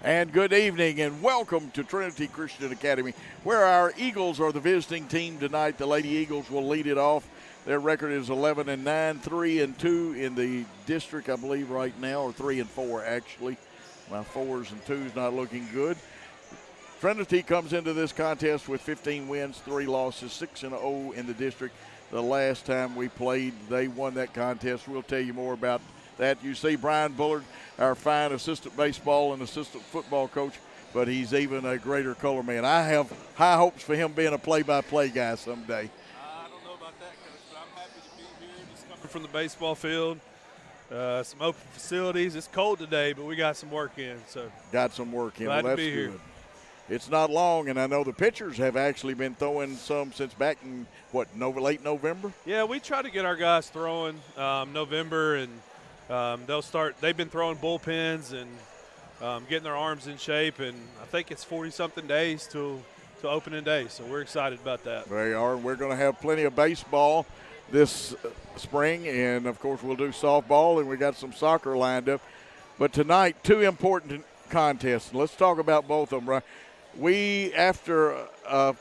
And good evening and welcome to Trinity Christian Academy, where our Eagles are the visiting team tonight. The Lady Eagles will lead it off. Their record is 11-9, 3-2 in the district, I believe, right now, or 3-4 actually. My 4s and 2s not looking good. Trinity comes into this contest with 15 wins, 3 losses, 6-0 in the district. The last time we played, they won that contest. We'll tell you more about that. You see Brian Bullard, our fine assistant baseball and assistant football coach, but he's even a greater color man. I have high hopes for him being a play-by-play guy someday. I don't know about that, Coach, but I'm happy to be here, just coming from the baseball field. Some open facilities. It's cold today, but we got some work in. So got some work in. Glad well, to be good. Here. It's not long, and I know the pitchers have actually been throwing some since back in, late November? Yeah, we try to get our guys throwing November, and they've been throwing bullpens and getting their arms in shape, and I think it's 40-something days till opening day, so we're excited about that. They are. We're going to have plenty of baseball this spring, and, of course, we'll do softball, and we got some soccer lined up. But tonight, 2 important contests. Let's talk about both of them, right? After a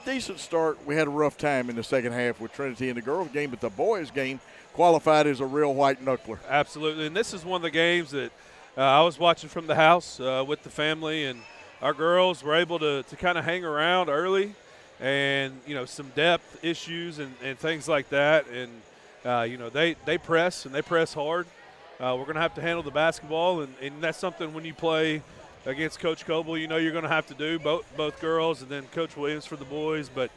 decent start, we had a rough time in the second half with Trinity in the girls' game, but the boys' game qualified as a real white knuckler. Absolutely, and this is one of the games that I was watching from the house with the family, and our girls were able to kind of hang around early, and some depth issues and things like that, and they press and they press hard. We're going to have to handle the basketball, and that's something when you play against Coach Coble, you're going to have to do, both girls and then Coach Williams for the boys. But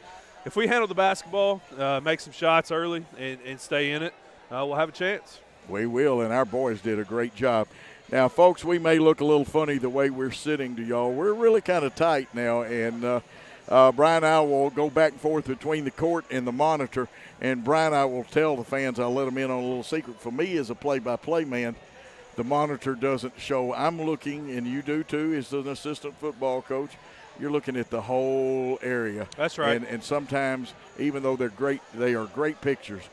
if we handle the basketball, make some shots early and stay in it, we'll have a chance. We will, and our boys did a great job. Now, folks, we may look a little funny the way we're sitting to y'all. We're really kind of tight now, and Brian and I will go back and forth between the court and the monitor, and Brian and I will tell the fans, I'll let them in on a little secret. For me as a play-by-play man, the monitor doesn't show. I'm looking, and you do too, as an assistant football coach. You're looking at the whole area. That's right. And sometimes, even though they are great pictures,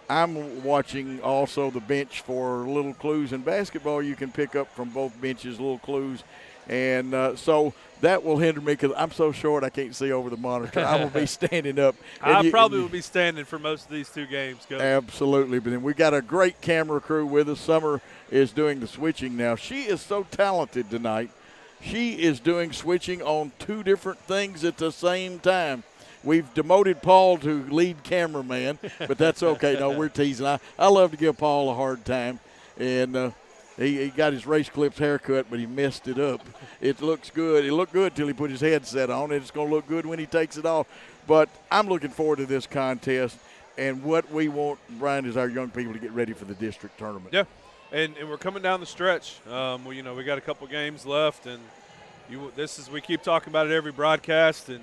I'm watching also the bench for little clues. In basketball, you can pick up from both benches little clues. And so that will hinder me because I'm so short I can't see over the monitor. I will be standing up. I probably will be standing for most of these 2 games, Coach. Absolutely. But then we got a great camera crew with us. Summer is doing the switching now. She is so talented tonight. She is doing switching on 2 different things at the same time. We've demoted Paul to lead cameraman, but that's okay. No, we're teasing. I love to give Paul a hard time. And he got his race clips haircut, but he messed it up. It looks good. It looked good till he put his headset on, and it's going to look good when he takes it off. But I'm looking forward to this contest, and what we want, Brian, is our young people to get ready for the district tournament. Yeah, and we're coming down the stretch. We got a couple games left, and we keep talking about it every broadcast, and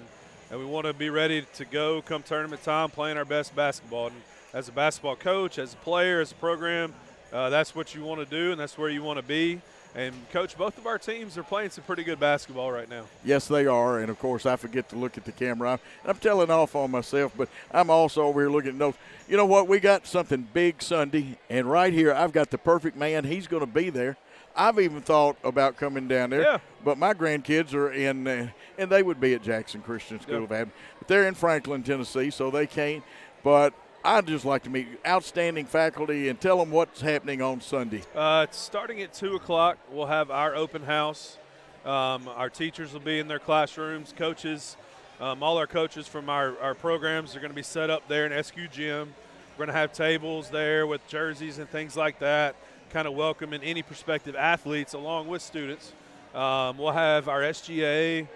we want to be ready to go come tournament time, playing our best basketball. And as a basketball coach, as a player, as a program, that's what you want to do, and that's where you want to be. And, Coach, both of our teams are playing some pretty good basketball right now. Yes, they are. And, of course, I forget to look at the camera. I'm telling off on myself, but I'm also over here looking at notes. You know what? We got something big Sunday, and right here I've got the perfect man. He's going to be there. I've even thought about coming down there. Yeah. But my grandkids are in, and they would be at Jackson Christian School of Admin. But they're in Franklin, Tennessee, so they can't. But I'd just like to meet outstanding faculty and tell them what's happening on Sunday. It's starting at 2 o'clock. We'll have our open house. Our teachers will be in their classrooms. Coaches, all our coaches from our programs are going to be set up there in SQ Gym. We're going to have tables there with jerseys and things like that, kind of welcoming any prospective athletes along with students. We'll have our SGA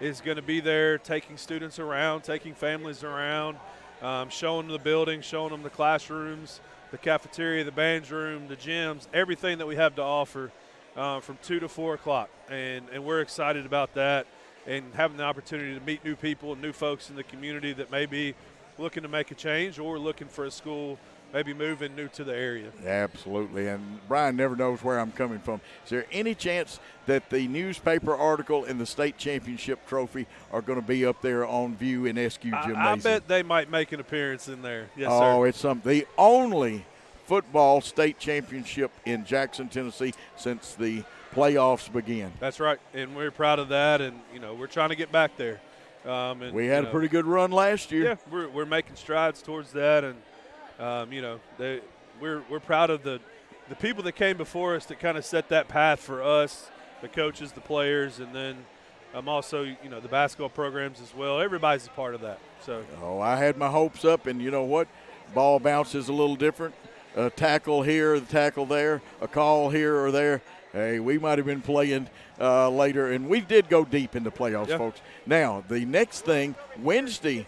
is going to be there taking students around, taking families around. Showing them the building, showing them the classrooms, the cafeteria, the band room, the gyms, everything that we have to offer from 2 to 4 o'clock. And we're excited about that and having the opportunity to meet new people and new folks in the community that may be looking to make a change or looking for a school maybe moving new to the area. Absolutely. And Brian never knows where I'm coming from. Is there any chance that the newspaper article and the state championship trophy are going to be up there on view in SQ Gymnasium? I bet they might make an appearance in there. Yes, sir. Oh, it's something. The only football state championship in Jackson, Tennessee since the playoffs begin. That's right, and we're proud of that, and, we're trying to get back there. And we had a pretty good run last year. Yeah, we're making strides towards that, and, we're proud of the people that came before us that kind of set that path for us, the coaches, the players, and then also, the basketball programs as well. Everybody's a part of that. So. Oh, I had my hopes up, and you know what? Ball bounces a little different. A tackle here, a tackle there, a call here or there. Hey, we might have been playing later, and we did go deep in the playoffs, folks. Now, the next thing, Wednesday,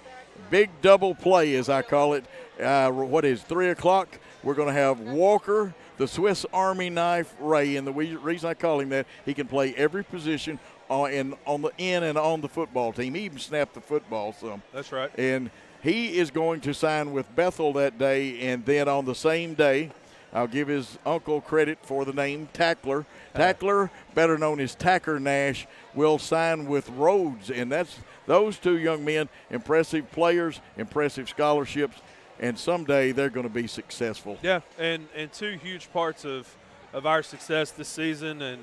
big double play, as I call it. 3 o'clock? We're going to have Walker, the Swiss Army knife Ray, and the reason I call him that, he can play every position on the in and on the football team. He even snapped the football some. That's right. And he is going to sign with Bethel that day, and then on the same day, I'll give his uncle credit for the name, Tackler. Tackler, better known as Tacker Nash, will sign with Rhodes, and that's those two young men, impressive players, impressive scholarships, and someday they're going to be successful. Yeah, and two huge parts of our success this season. And,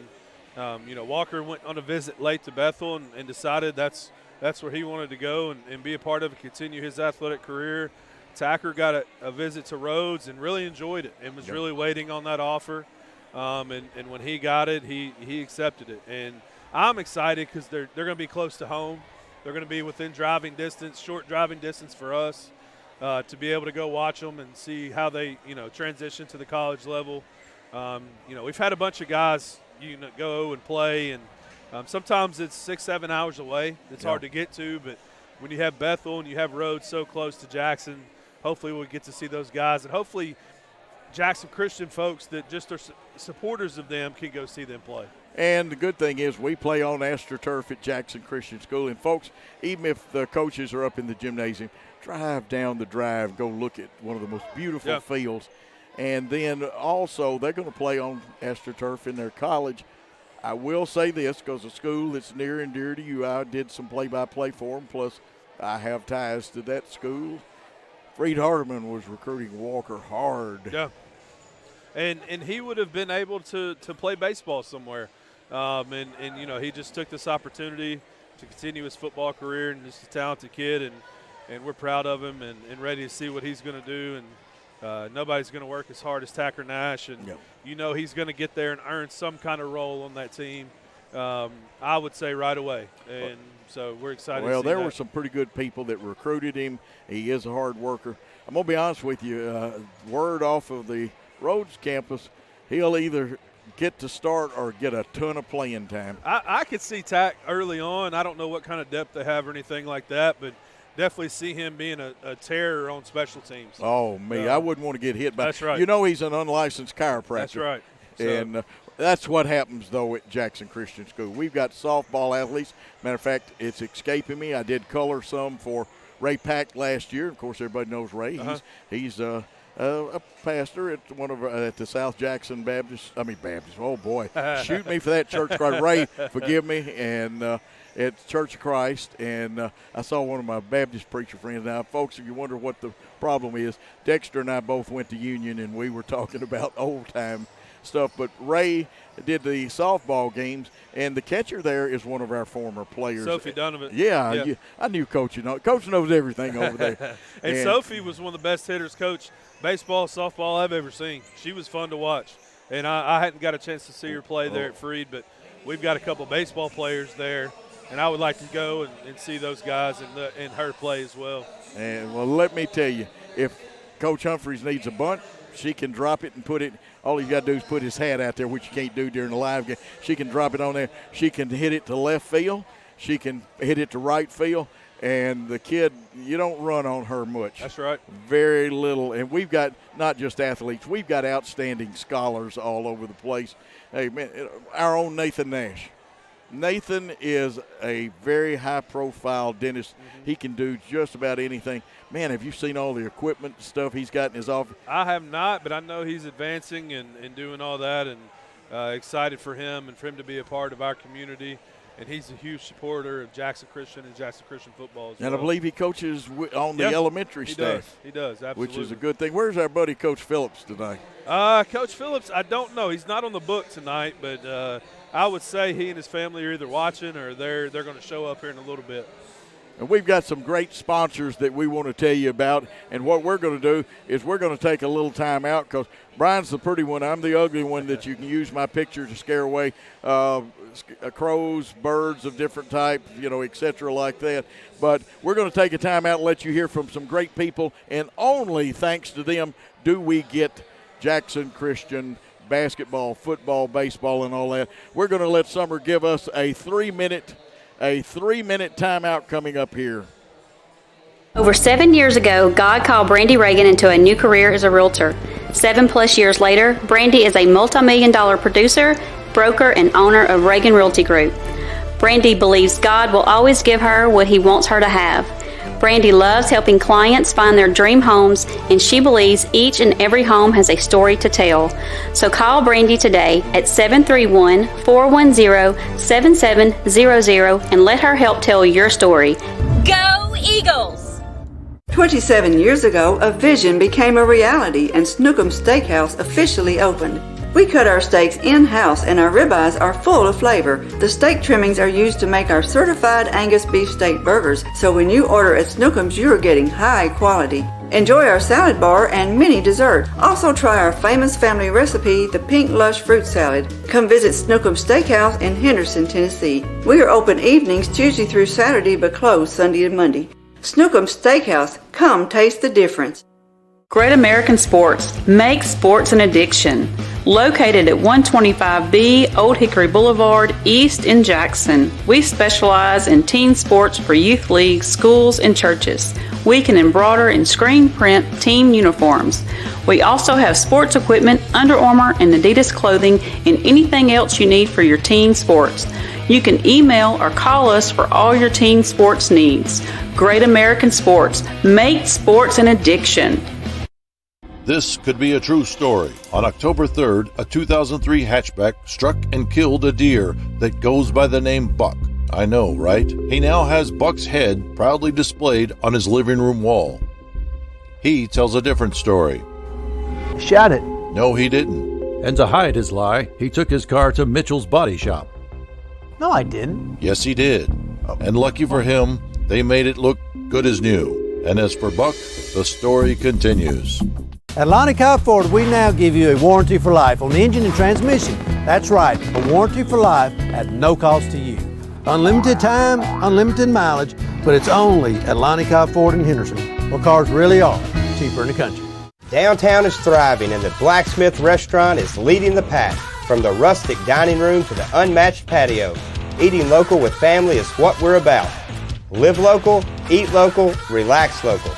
Walker went on a visit late to Bethel and decided that's where he wanted to go and be a part of it, continue his athletic career. Tacker got a visit to Rhodes and really enjoyed it and was really waiting on that offer. And when he got it, he accepted it. And I'm excited because they're going to be close to home. They're going to be within driving distance, short driving distance for us to be able to go watch them and see how they, transition to the college level. We've had a bunch of guys, go and play, and sometimes it's 6-7 hours away. It's hard to get to, but when you have Bethel and you have Rhodes so close to Jackson, hopefully we'll get to see those guys, and hopefully Jackson Christian folks that just are supporters of them can go see them play. And the good thing is we play on AstroTurf at Jackson Christian School. And, folks, even if the coaches are up in the gymnasium, drive down the drive, go look at one of the most beautiful fields. And then also they're going to play on AstroTurf in their college. I will say this, because a school that's near and dear to you, I did some play-by-play for them, plus I have ties to that school. Freed Hardeman was recruiting Walker hard. Yeah. And he would have been able to play baseball somewhere. He just took this opportunity to continue his football career, and just a talented kid, and we're proud of him and ready to see what he's going to do. And nobody's going to work as hard as Tacker Nash, and he's going to get there and earn some kind of role on that team, I would say right away. And so we're excited to see there that. were some pretty good people that recruited him. He is a hard worker. I'm going to be honest with you, word off of the Rhodes campus, he'll either get to start or get a ton of playing time. I could see Tack early on. I don't know what kind of depth they have or anything like that, but definitely see him being a terror on special teams. Oh, me. I wouldn't want to get hit by. That's right. He's an unlicensed chiropractor. That's right. And that's what happens, though, at Jackson Christian School. We've got softball athletes. Matter of fact, it's escaping me. I did color some for Ray Pack last year. Of course, everybody knows Ray. He's a pastor at the South Jackson Baptist. Oh boy, shoot me for that church Christ. Ray, forgive me. And at Church of Christ, and I saw one of my Baptist preacher friends. Now, folks, if you wonder what the problem is, Dexter and I both went to Union, and we were talking about old time stuff. But Ray did the softball games, and the catcher there is one of our former players. Sophie Donovan. Yeah. I knew Coach. Coach knows everything over there. and Sophie was one of the best hitters, coach, baseball, softball I've ever seen. She was fun to watch. And I hadn't got a chance to see her play there at Freed, but we've got a couple baseball players there, and I would like to go and see those guys and her play as well. And, well, let me tell you, if Coach Humphreys needs a bunt, she can drop it and put it. All you got to do is put his hat out there, which you can't do during the live game. She can drop it on there. She can hit it to left field. She can hit it to right field. And the kid, you don't run on her much. That's right. Very little. And we've got not just athletes. We've got outstanding scholars all over the place. Hey, man, our own Nathan Nash. Nathan is a very high-profile dentist. Mm-hmm. He can do just about anything. Man, have you seen all the equipment and stuff he's got in his office? I have not, but I know he's advancing and doing all that, and excited for him and for him to be a part of our community. and he's a huge supporter of Jackson Christian and Jackson Christian football as well. And I believe he coaches on the elementary staff. He does, absolutely. Which is a good thing. Where's our buddy Coach Phillips tonight? Coach Phillips, I don't know. He's not on the book tonight, but I would say he and his family are either watching or they're going to show up here in a little bit. And we've got some great sponsors that we want to tell you about. And what we're going to do is we're going to take a little time out because Brian's the pretty one. I'm the ugly one that you can use my picture to scare away crows, birds of different types, et cetera, like that. But we're going to take a time out and let you hear from some great people. And only thanks to them do we get Jackson Christian basketball, football, baseball, and all that. We're going to let Summer give us a 3-minute timeout coming up here. Over 7 years ago, God called Brandy Reagan into a new career as a realtor. 7+ years later, Brandy is a multi-million-dollar producer, broker, and owner of Reagan Realty Group. Brandy believes God will always give her what He wants her to have. Brandy loves helping clients find their dream homes, and she believes each and every home has a story to tell. So call Brandy today at 731-410-7700 and let her help tell your story. Go Eagles! 27 years ago, a vision became a reality and Snookum Steakhouse officially opened. We cut our steaks in-house and our ribeyes are full of flavor. The steak trimmings are used to make our certified Angus beef steak burgers, so when you order at Snookum's, you are getting high quality. Enjoy our salad bar and mini dessert. Also try our famous family recipe, the Pink Lush Fruit Salad. Come visit Snookum Steakhouse in Henderson, Tennessee. We are open evenings Tuesday through Saturday but closed Sunday and Monday. Snookum Steakhouse, come taste the difference. Great American Sports, make sports an addiction. Located at 125B Old Hickory Boulevard, East in Jackson. We specialize in teen sports for youth leagues, schools, and churches. We can embroider and screen print team uniforms. We also have sports equipment, Under Armour, and Adidas clothing, and anything else you need for your teen sports. You can email or call us for all your teen sports needs. Great American Sports, make sports an addiction. This could be a true story. On October 3rd, a 2003 hatchback struck and killed a deer that goes by the name Buck. I know, right? He now has Buck's head proudly displayed on his living room wall. He tells a different story. Shot it. No, he didn't. And to hide his lie, he took his car to Mitchell's Body Shop. No, I didn't. Yes, he did. And lucky for him, they made it look good as new. And as for Buck, the story continues. At Lonnie Cobb Ford, we now give you a warranty for life on the engine and transmission. That's right, a warranty for life at no cost to you. Unlimited time, unlimited mileage, but it's only at Lonnie Cobb Ford in Henderson, where cars really are cheaper in the country. Downtown is thriving and the Blacksmith Restaurant is leading the pack. From the rustic dining room to the unmatched patio, eating local with family is what we're about. Live local, eat local, relax local.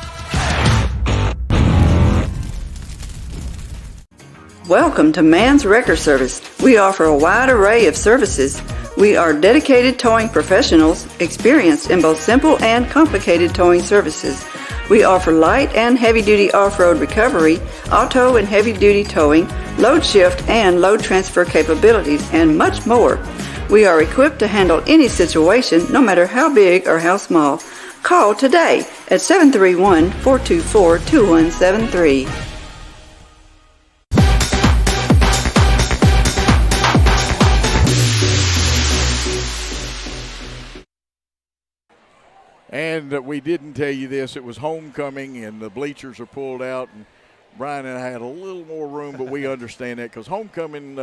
Welcome to Man's Wrecker Service. We offer a wide array of services. We are dedicated towing professionals, experienced in both simple and complicated towing services. We offer light and heavy-duty off-road recovery, auto and heavy-duty towing, load shift and load transfer capabilities, and much more. We are equipped to handle any situation, no matter how big or how small. Call today at 731-424-2173. And we didn't tell you this. It was homecoming, and the bleachers are pulled out. And Brian and I had a little more room, but we understand that because homecoming,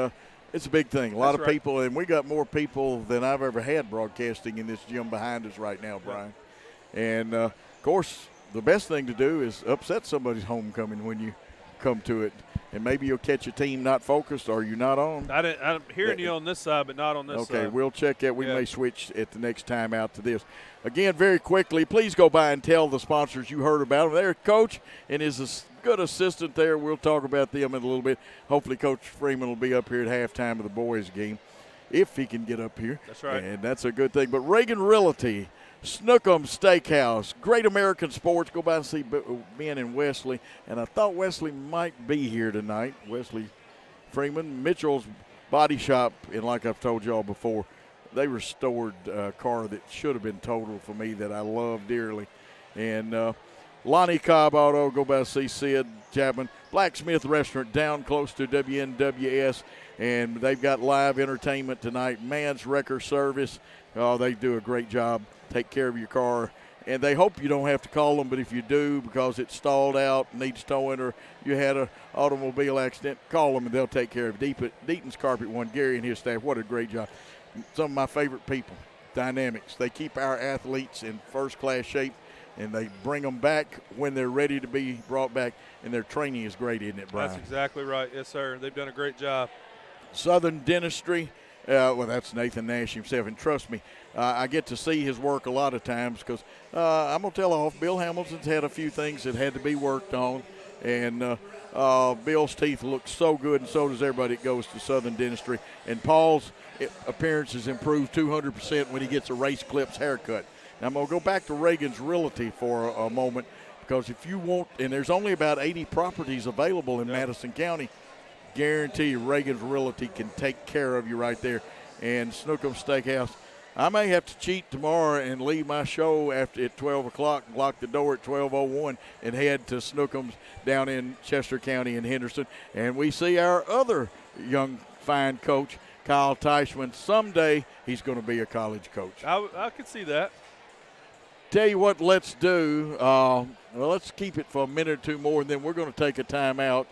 it's a big thing. A lot of people, and we got more people than I've ever had broadcasting in this gym behind us right now, Brian. And, of course, the best thing to do is upset somebody's homecoming when you come to it. And maybe you'll catch a team not focused or you're not on. I'm hearing you on this side, but not on this side. Okay, we'll check that. We may switch at the next time out to this. Again, very quickly, please go by and tell the sponsors you heard about them. Their coach and his good assistant there. We'll talk about them in a little bit. Hopefully Coach Freeman will be up here at halftime of the boys' game if he can get up here. That's right. And that's a good thing. But Reagan Realty, Snookum Steakhouse, Great American Sports. Go by and see Ben and Wesley. And I thought Wesley might be here tonight. Wesley Freeman, Mitchell's Body Shop, and like I've told y'all before, they restored a car that should have been totaled for me that I love dearly. And Lonnie Cobb Auto, go by see Sid Chapman. Blacksmith Restaurant down close to WNWS, and they've got live entertainment tonight. Man's Wrecker Service, oh, they do a great job. Take care of your car. And they hope you don't have to call them, but if you do because it's stalled out, needs towing, or you had an automobile accident, call them and they'll take care of it. Deaton's Carpet One, Gary and his staff, what a great job. Some of my favorite people, Dynamics. They keep our athletes in first-class shape, and they bring them back when they're ready to be brought back, and their training is great, isn't it, Brian? That's exactly right. Yes, sir. They've done a great job. Southern Dentistry, well, that's Nathan Nash himself, and trust me, I get to see his work a lot of times because I'm going to tell off, Bill Hamilton's had a few things that had to be worked on, and Bill's teeth look so good, and so does everybody that goes to Southern Dentistry. And Paul's appearance has improved 200% when he gets a Race Clips haircut. Now, I'm going to go back to Reagan's Realty for a moment, because if you want, and there's only about 80 properties available in Madison County, guarantee you Reagan's Realty can take care of you right there. And Snookum Steakhouse, I may have to cheat tomorrow and leave my show at 12 o'clock and lock the door at 12:01 and head to Snookum's down in Chester County in Henderson. And we see our other young, fine coach, Kyle Teichman. Someday he's going to be a college coach. I could see that. Tell you what, let's do. Well, let's keep it for a minute or two more, and then we're going to take a timeout.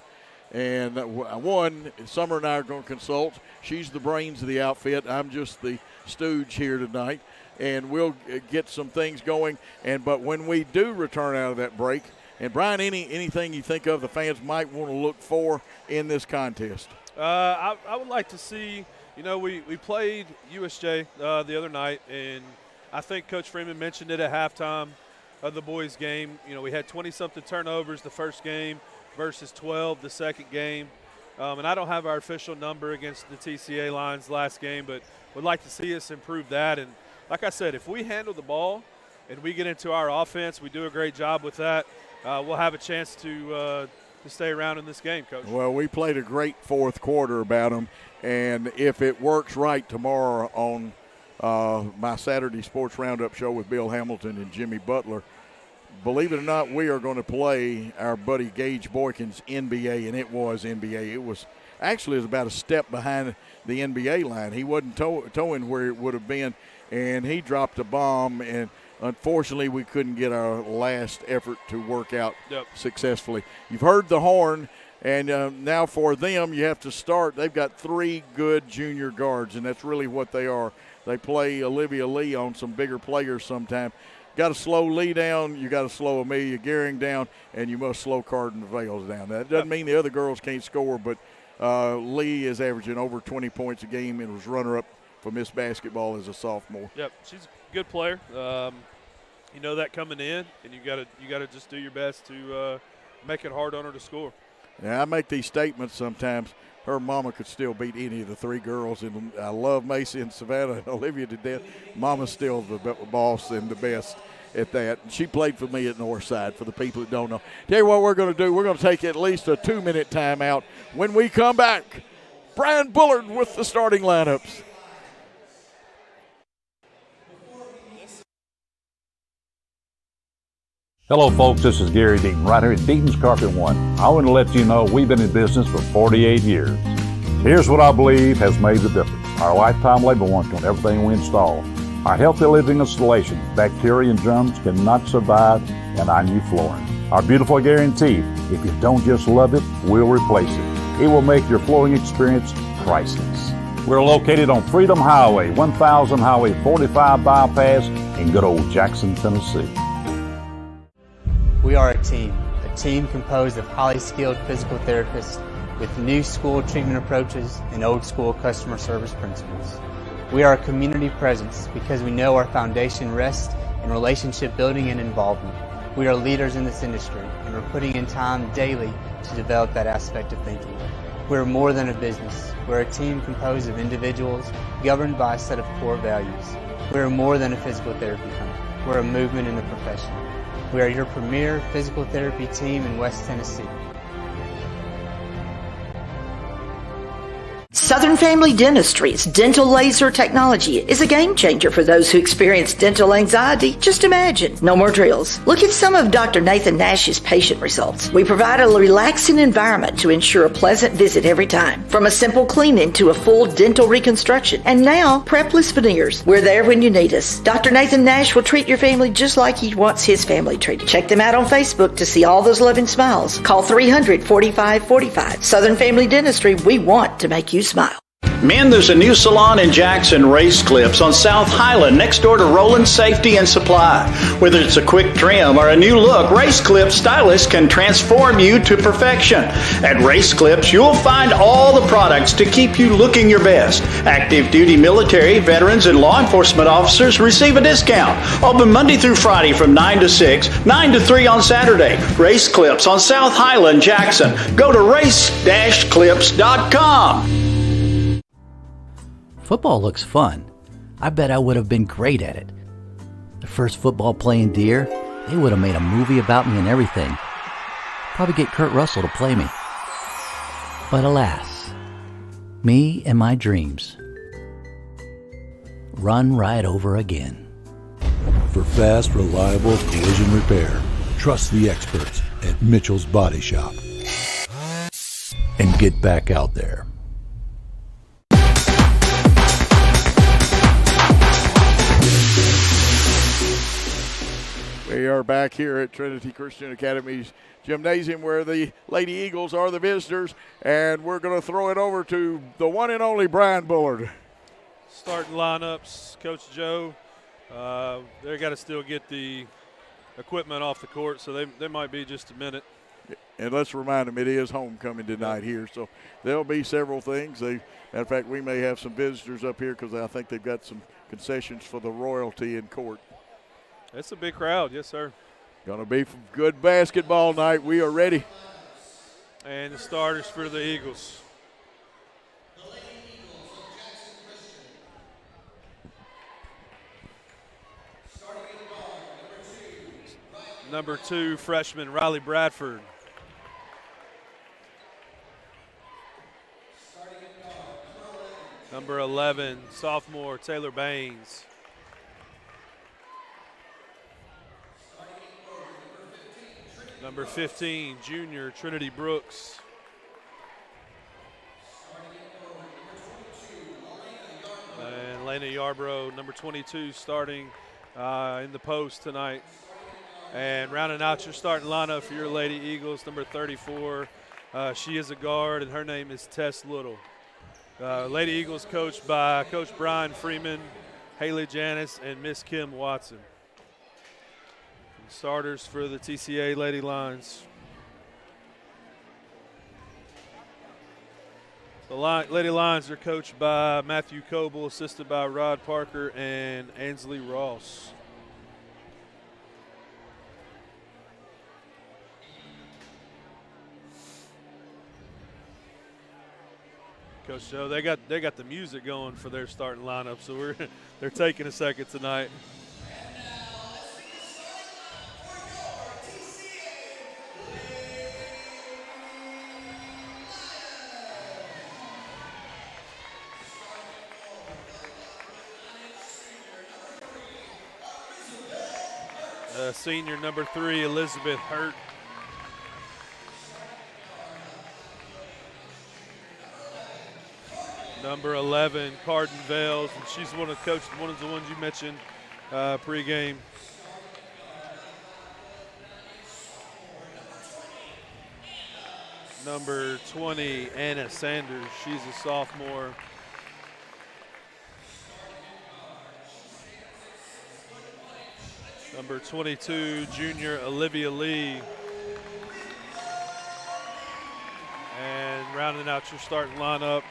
And one, Summer and I are going to consult. She's the brains of the outfit. I'm just the stooge here tonight, and we'll get some things going. But when we do return out of that break, and Brian, anything you think of the fans might want to look for in this contest? I would like to see. We played USJ the other night, and I think Coach Freeman mentioned it at halftime of the boys' game. We had 20-something turnovers the first game versus 12 the second game. And I don't have our official number against the TCA Lions last game, but would like to see us improve that. And like I said, if we handle the ball and we get into our offense, we do a great job with that, we'll have a chance to stay around in this game, Coach. Well, we played a great fourth quarter about them, and if it works right tomorrow on my Saturday Sports Roundup show with Bill Hamilton and Jimmy Butler, believe it or not, we are going to play our buddy Gage Boykins NBA, and it was NBA. It was about a step behind the NBA line. He wasn't towing where it would have been, and he dropped a bomb, and unfortunately we couldn't get our last effort to work out successfully. You've heard the horn, and now for them you have to start. They've got 3 good junior guards, and that's really what they are. They play Olivia Lee on some bigger players sometimes. Got to slow Lee down, you got to slow Amelia Gehring down, and you must slow Carden Vales down. That doesn't mean the other girls can't score, but Lee is averaging over 20 points a game and was runner-up for Miss Basketball as a sophomore. Yep, she's a good player. You know that coming in, and you got to just do your best to make it hard on her to score. Yeah, I make these statements sometimes. Her mama could still beat any of the 3 girls, and I love Macy and Savannah and Olivia to death. Mama's still the boss and the best at that. She played for me at Northside, for the people that don't know. Tell you what we're going to do. We're going to take at least a 2-minute timeout. When we come back, Brian Bullard with the starting lineups. Hello, folks. This is Gary Deaton, right here at Deaton's Carpet One. I want to let you know we've been in business for 48 years. Here's what I believe has made the difference. Our lifetime labor warranty on everything we install. Our healthy living installations, bacteria and germs cannot survive in our new flooring. Our beautiful guarantee, if you don't just love it, we'll replace it. It will make your flooring experience priceless. We're located on Freedom Highway, 1000 Highway 45 bypass in good old Jackson, Tennessee. We are a team composed of highly skilled physical therapists with new school treatment approaches and old school customer service principles. We are a community presence because we know our foundation rests in relationship building and involvement. We are leaders in this industry, and we're putting in time daily to develop that aspect of thinking. We're more than a business. We're a team composed of individuals governed by a set of core values. We're more than a physical therapy company. We're a movement in the profession. We are your premier physical therapy team in West Tennessee. Southern Family Dentistry's dental laser technology is a game changer for those who experience dental anxiety. Just imagine, no more drills. Look at some of Dr. Nathan Nash's patient results. We provide a relaxing environment to ensure a pleasant visit every time. From a simple cleaning to a full dental reconstruction. And now, prepless veneers. We're there when you need us. Dr. Nathan Nash will treat your family just like he wants his family treated. Check them out on Facebook to see all those loving smiles. Call 300-4545. Southern Family Dentistry, we want to make you smile. Men, there's a new salon in Jackson, Race Clips on South Highland, next door to Roland Safety and Supply. Whether it's a quick trim or a new look, Race Clips stylists can transform you to perfection. At Race Clips, you'll find all the products to keep you looking your best. Active duty military, veterans, and law enforcement officers receive a discount. Open Monday through Friday from 9 to 6, 9 to 3 on Saturday. Race Clips on South Highland, Jackson. Go to race-clips.com. Football looks fun. I bet I would have been great at it. The first football playing Deer, they would have made a movie about me and everything. Probably get Kurt Russell to play me. But alas, me and my dreams run right over again. For fast, reliable collision repair, trust the experts at Mitchell's Body Shop. And get back out there. We are back here at Trinity Christian Academy's gymnasium where the Lady Eagles are the visitors, and we're going to throw it over to the one and only Brian Bullard. Starting lineups, Coach Joe. They got to still get the equipment off the court, so they might be just a minute. And let's remind them it is homecoming tonight here, so there'll be several things. Matter of fact, we may have some visitors up here because I think they've got some concessions for the royalty in court. It's a big crowd, yes, sir. Going to be good basketball night. We are ready. And the starters for the Eagles. Number 2, freshman Riley Bradford. Number 11, sophomore Taylor Baines. Number 15, junior Trinity Brooks. And Lena Yarbrough, number 22, starting in the post tonight. And rounding out your starting lineup for your Lady Eagles, number 34. She is a guard, and her name is Tess Little. Lady Eagles coached by Coach Brian Freeman, Haley Janis, and Miss Kim Watson. Starters for the TCA Lady Lions. The Lady Lions are coached by Matthew Coble, assisted by Rod Parker and Ansley Ross. Coach Joe, they got the music going for their starting lineup, so they're taking a second tonight. Senior number 3, Elizabeth Hurt. Number 11, Carden Vales, and she's one of the ones you mentioned pregame. Number 20, Anna Sanders, she's a sophomore. Number 22, junior Olivia Lee. And rounding out your starting lineup,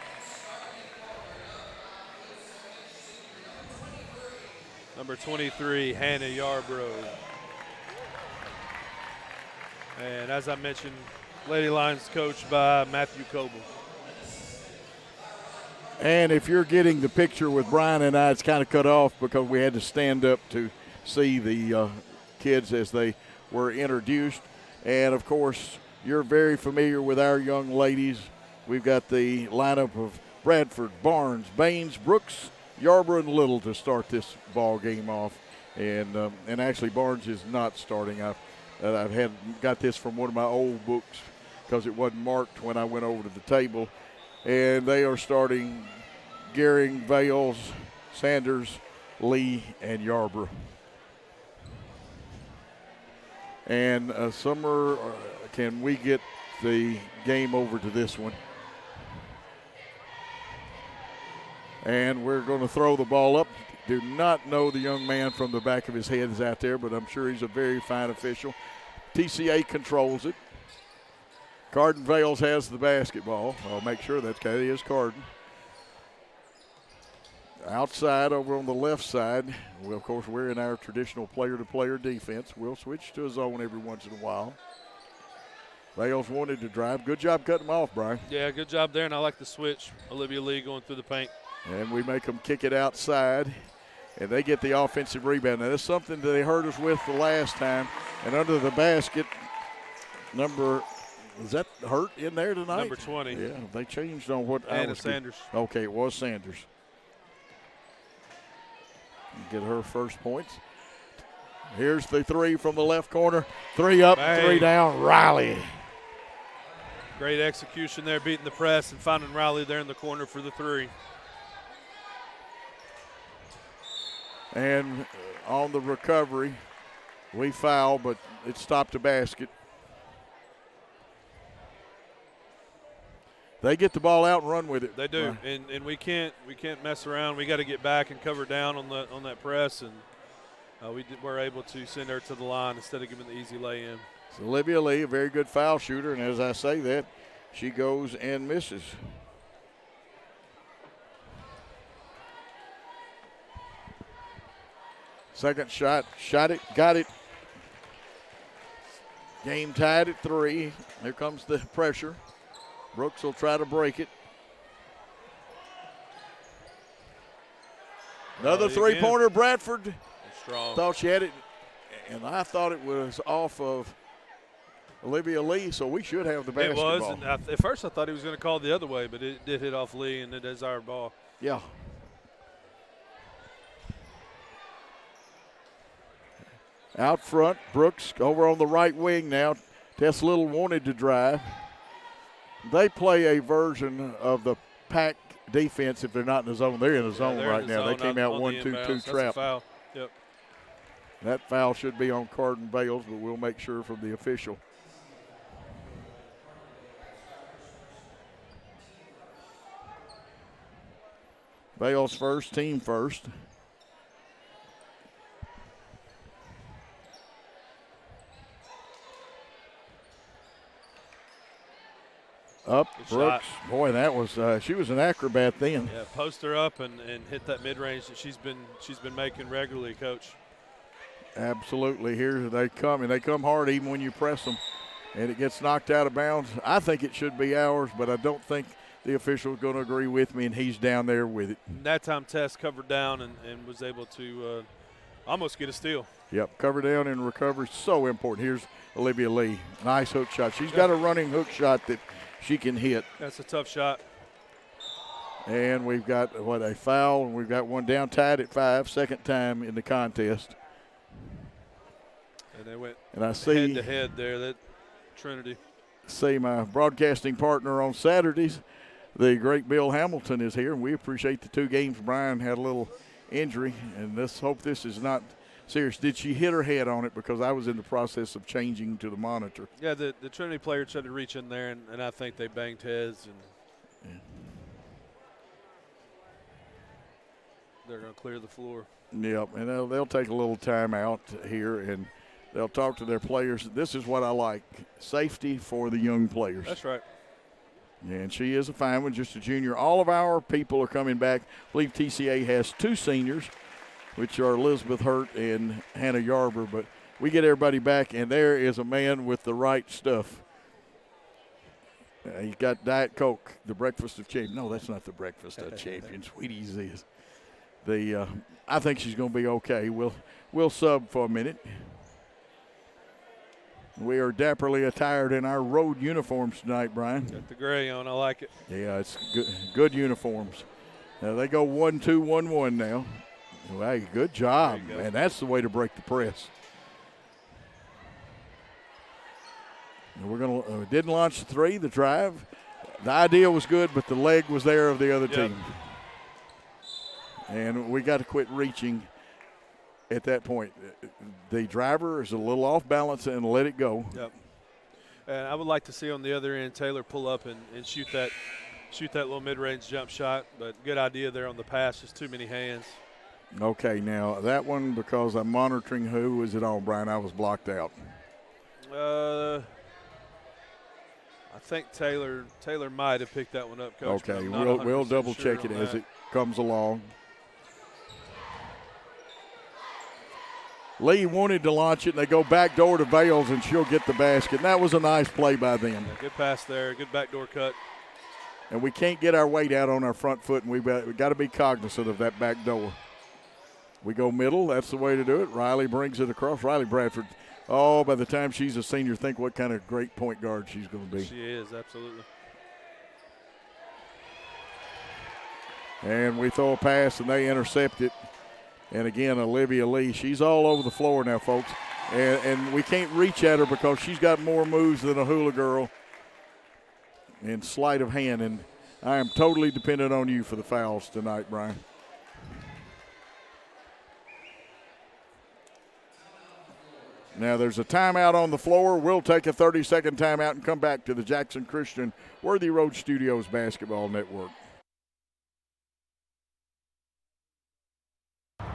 number 23, Hannah Yarbrough. And as I mentioned, Lady Lions coached by Matthew Coble. And if you're getting the picture with Brian and I, it's kind of cut off because we had to stand up to see the kids as they were introduced. And, of course, you're very familiar with our young ladies. We've got the lineup of Bradford, Barnes, Baines, Brooks, Yarborough, and Little to start this ball game off. And actually Barnes is not starting. I've got this from one of my old books because it wasn't marked when I went over to the table. And they are starting Gehring, Vales, Sanders, Lee, and Yarborough. And Summer, can we get the game over to this one? And we're going to throw the ball up. Do not know the young man from the back of his head is out there, but I'm sure he's a very fine official. TCA controls it. Carden Vales has the basketball. I'll make sure that is Carden. Outside over on the left side. Well, of course, we're in our traditional player-to-player defense. We'll switch to a zone every once in a while. Vales wanted to drive. Good job cutting him off, Brian. Yeah, good job there, and I like the switch. Olivia Lee going through the paint. And we make them kick it outside, and they get the offensive rebound. Now, that's something that they hurt us with the last time. And under the basket, is that Hurt in there tonight? Number 20. Yeah, they changed on what. Anna Sanders. Okay, it was Sanders. Get her first points. Here's the three from the left corner. Three up, Bang. Three down, Riley. Great execution there, beating the press and finding Riley there in the corner for the three. And on the recovery, we foul, but it stopped the basket. They get the ball out and run with it. They do, and we can't mess around. We got to get back and cover down on that press, and we're able to send her to the line instead of giving the easy lay-in. So Olivia Lee, a very good foul shooter, and as I say that, she goes and misses. Second shot, shot it, got it. Game tied at 3. Here comes the pressure. Brooks will try to break it. Another three-pointer, Bradford. Strong. Thought she had it, and I thought it was off of Olivia Lee, so we should have the basketball. It was, and at first I thought he was going to call it the other way, but it did hit off Lee, and it is our ball. Yeah. Out front, Brooks over on the right wing now. Tess Little wanted to drive. They play a version of the pack defense if they're not in the zone. They're in the zone right now. They came out 1-2-2 trap. Foul. Yep. That foul should be on Carden Vales, but we'll make sure from the official. Vales first, team first. Up, Good Brooks. shot. Boy, that was she was an acrobat then. Yeah, post her up and hit that mid-range that she's been making regularly, Coach. Absolutely. Here they come, and they come hard even when you press them, and it gets knocked out of bounds. I think it should be ours, but I don't think the official is going to agree with me, and he's down there with it. That time Tess covered down and was able to almost get a steal. Yep, cover down and recovery, so important. Here's Olivia Lee. Nice hook shot. She's got a running hook shot that she can hit. That's a tough shot. And we've got, a foul, and we've got one down, tied at 5, second time in the contest. And they went head-to-head there, that Trinity. See my broadcasting partner on Saturdays, the great Bill Hamilton, is here, and we appreciate the 2 games. Brian had a little injury, and hope this is not serious. Did she hit her head on it? Because I was in the process of changing to the monitor. Yeah, the Trinity player tried to reach in there, and I think they banged heads, and they're going to clear the floor. Yep, and they'll take a little time out here, and they'll talk to their players. This is what I like, safety for the young players. That's right. And she is a fine one, just a junior. All of our people are coming back. I believe TCA has 2 seniors, which are Elizabeth Hurt and Hannah Yarborough, but we get everybody back, and there is a man with the right stuff. He's got Diet Coke, the breakfast of champions. No, that's not the breakfast of champions. Wheaties is. I think she's going to be okay. We'll sub for a minute. We are dapperly attired in our road uniforms tonight, Brian. Got the gray on. I like it. Yeah, it's good uniforms. Now they go 1-2-1-1 now. Well, hey, good job, man. That's the way to break the press. And we're gonna didn't launch the three, the drive. The idea was good, but the leg was there of the other team. And we got to quit reaching at that point. The driver is a little off balance and let it go. Yep. And I would like to see on the other end Taylor pull up and shoot that little mid-range jump shot. But good idea there on the pass. Just too many hands. Okay, now that one, because I'm monitoring who was it on, Brian, I was blocked out. I think Taylor might have picked that one up, Coach. Okay, we'll double check it as it comes along. Lee wanted to launch it, and they go back door to Vales, and she'll get the basket. And that was a nice play by them. Yeah, good pass there, good backdoor cut. And we can't get our weight out on our front foot, and we got to be cognizant of that back door. We go middle. That's the way to do it. Riley brings it across. Riley Bradford, by the time she's a senior, think what kind of great point guard she's going to be. She is, absolutely. And we throw a pass, and they intercept it. And again, Olivia Lee, she's all over the floor now, folks. And we can't reach at her because she's got more moves than a hula girl in sleight of hand. And I am totally dependent on you for the fouls tonight, Brian. Now there's a timeout on the floor. We'll take a 30-second timeout and come back to the Jackson Christian Worthy Road Studios Basketball Network.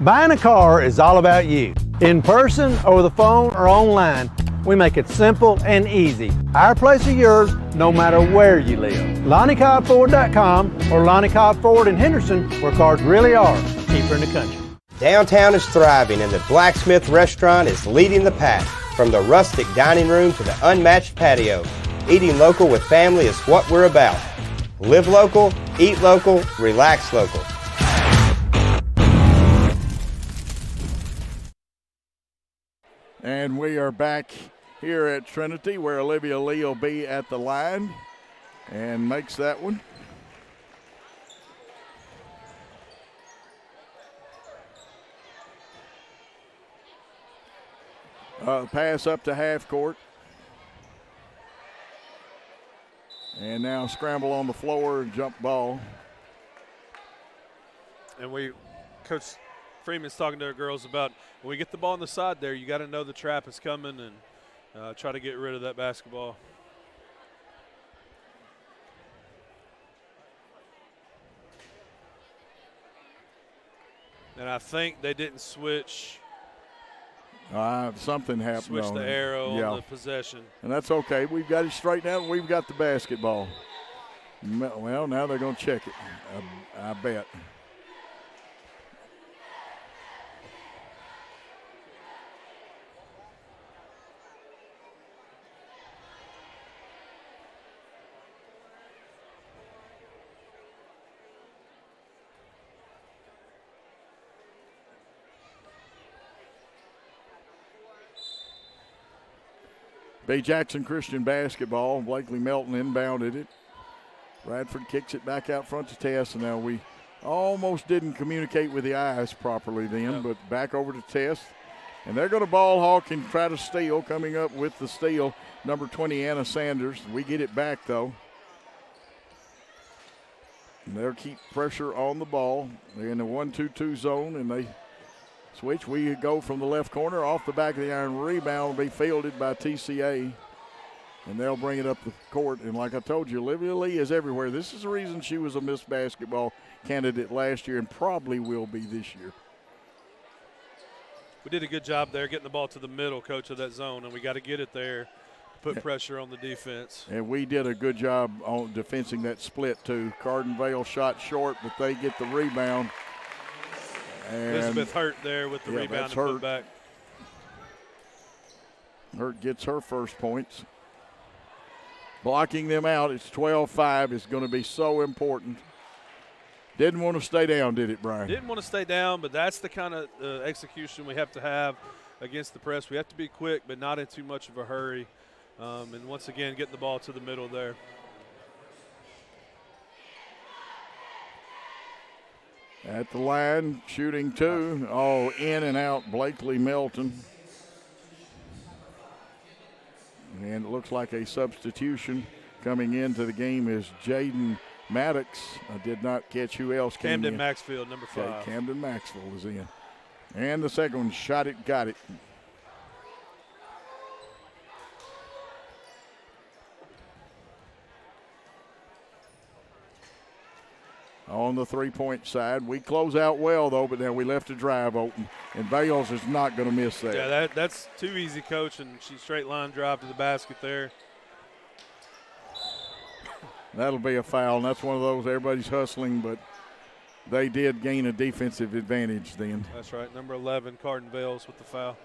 Buying a car is all about you. In person, over the phone, or online, we make it simple and easy. Our place is yours, no matter where you live. LonnieCobbFord.com or Lonnie Cobb Ford in Henderson, where cars really are cheaper in the country. Downtown is thriving and the Blacksmith Restaurant is leading the pack. From the rustic dining room to the unmatched patio, eating local with family is what we're about. Live local, eat local, relax local. And we are back here at Trinity where Olivia Lee will be at the line and makes that one. Pass up to half court. And now scramble on the floor and jump ball. And Coach Freeman's talking to our girls about when we get the ball on the side there, you got to know the trap is coming and try to get rid of that basketball. And I think they didn't switch. Something happened. Switch the arrow on the possession. And that's okay. We've got it straightened out and we've got the basketball. Well, now they're going to check it, I bet. Bay Jackson Christian basketball. Blakely Melton inbounded it. Bradford kicks it back out front to Tess. And now we almost didn't communicate with the eyes properly then, but back over to Tess. And they're going to ball hawk and try to steal. Coming up with the steal, number 20, Anna Sanders. We get it back, though. And they'll keep pressure on the ball. They're in the 1-2-2 zone, and they switch. We go from the left corner off the back of the iron. Rebound will be fielded by TCA, and they'll bring it up the court. And like I told you, Olivia Lee is everywhere. This is the reason she was a Miss Basketball candidate last year and probably will be this year. We did a good job there getting the ball to the middle, Coach, of that zone, and we got to get it there to put pressure on the defense. And we did a good job on defending that split, too. Carden Vale shot short, but they get the rebound. And Elizabeth Hurt there with the rebound and put back. Hurt gets her first points. Blocking them out, it's 12-5. It's going to be so important. Didn't want to stay down, did it, Brian? Didn't want to stay down, but that's the kind of execution we have to have. against the press. We have to be quick, but not in too much of a hurry. And once again, getting the ball to the middle there. At the line, shooting two, all in and out, Blakely Melton. And it looks like a substitution coming into the game is Jaden Maddox. I did not catch who else came Camden in. Maxfield, number 5. Okay, Camden Maxfield is in. And the second one, shot it, got it. On the three-point side. We close out well, though, but now we left the drive open. And Bales is not going to miss that. Yeah, that's too easy, Coach, and she straight line drive to the basket there. That'll be a foul, and that's one of those everybody's hustling, but they did gain a defensive advantage then. That's right, number 11, Cardin Vales with the foul.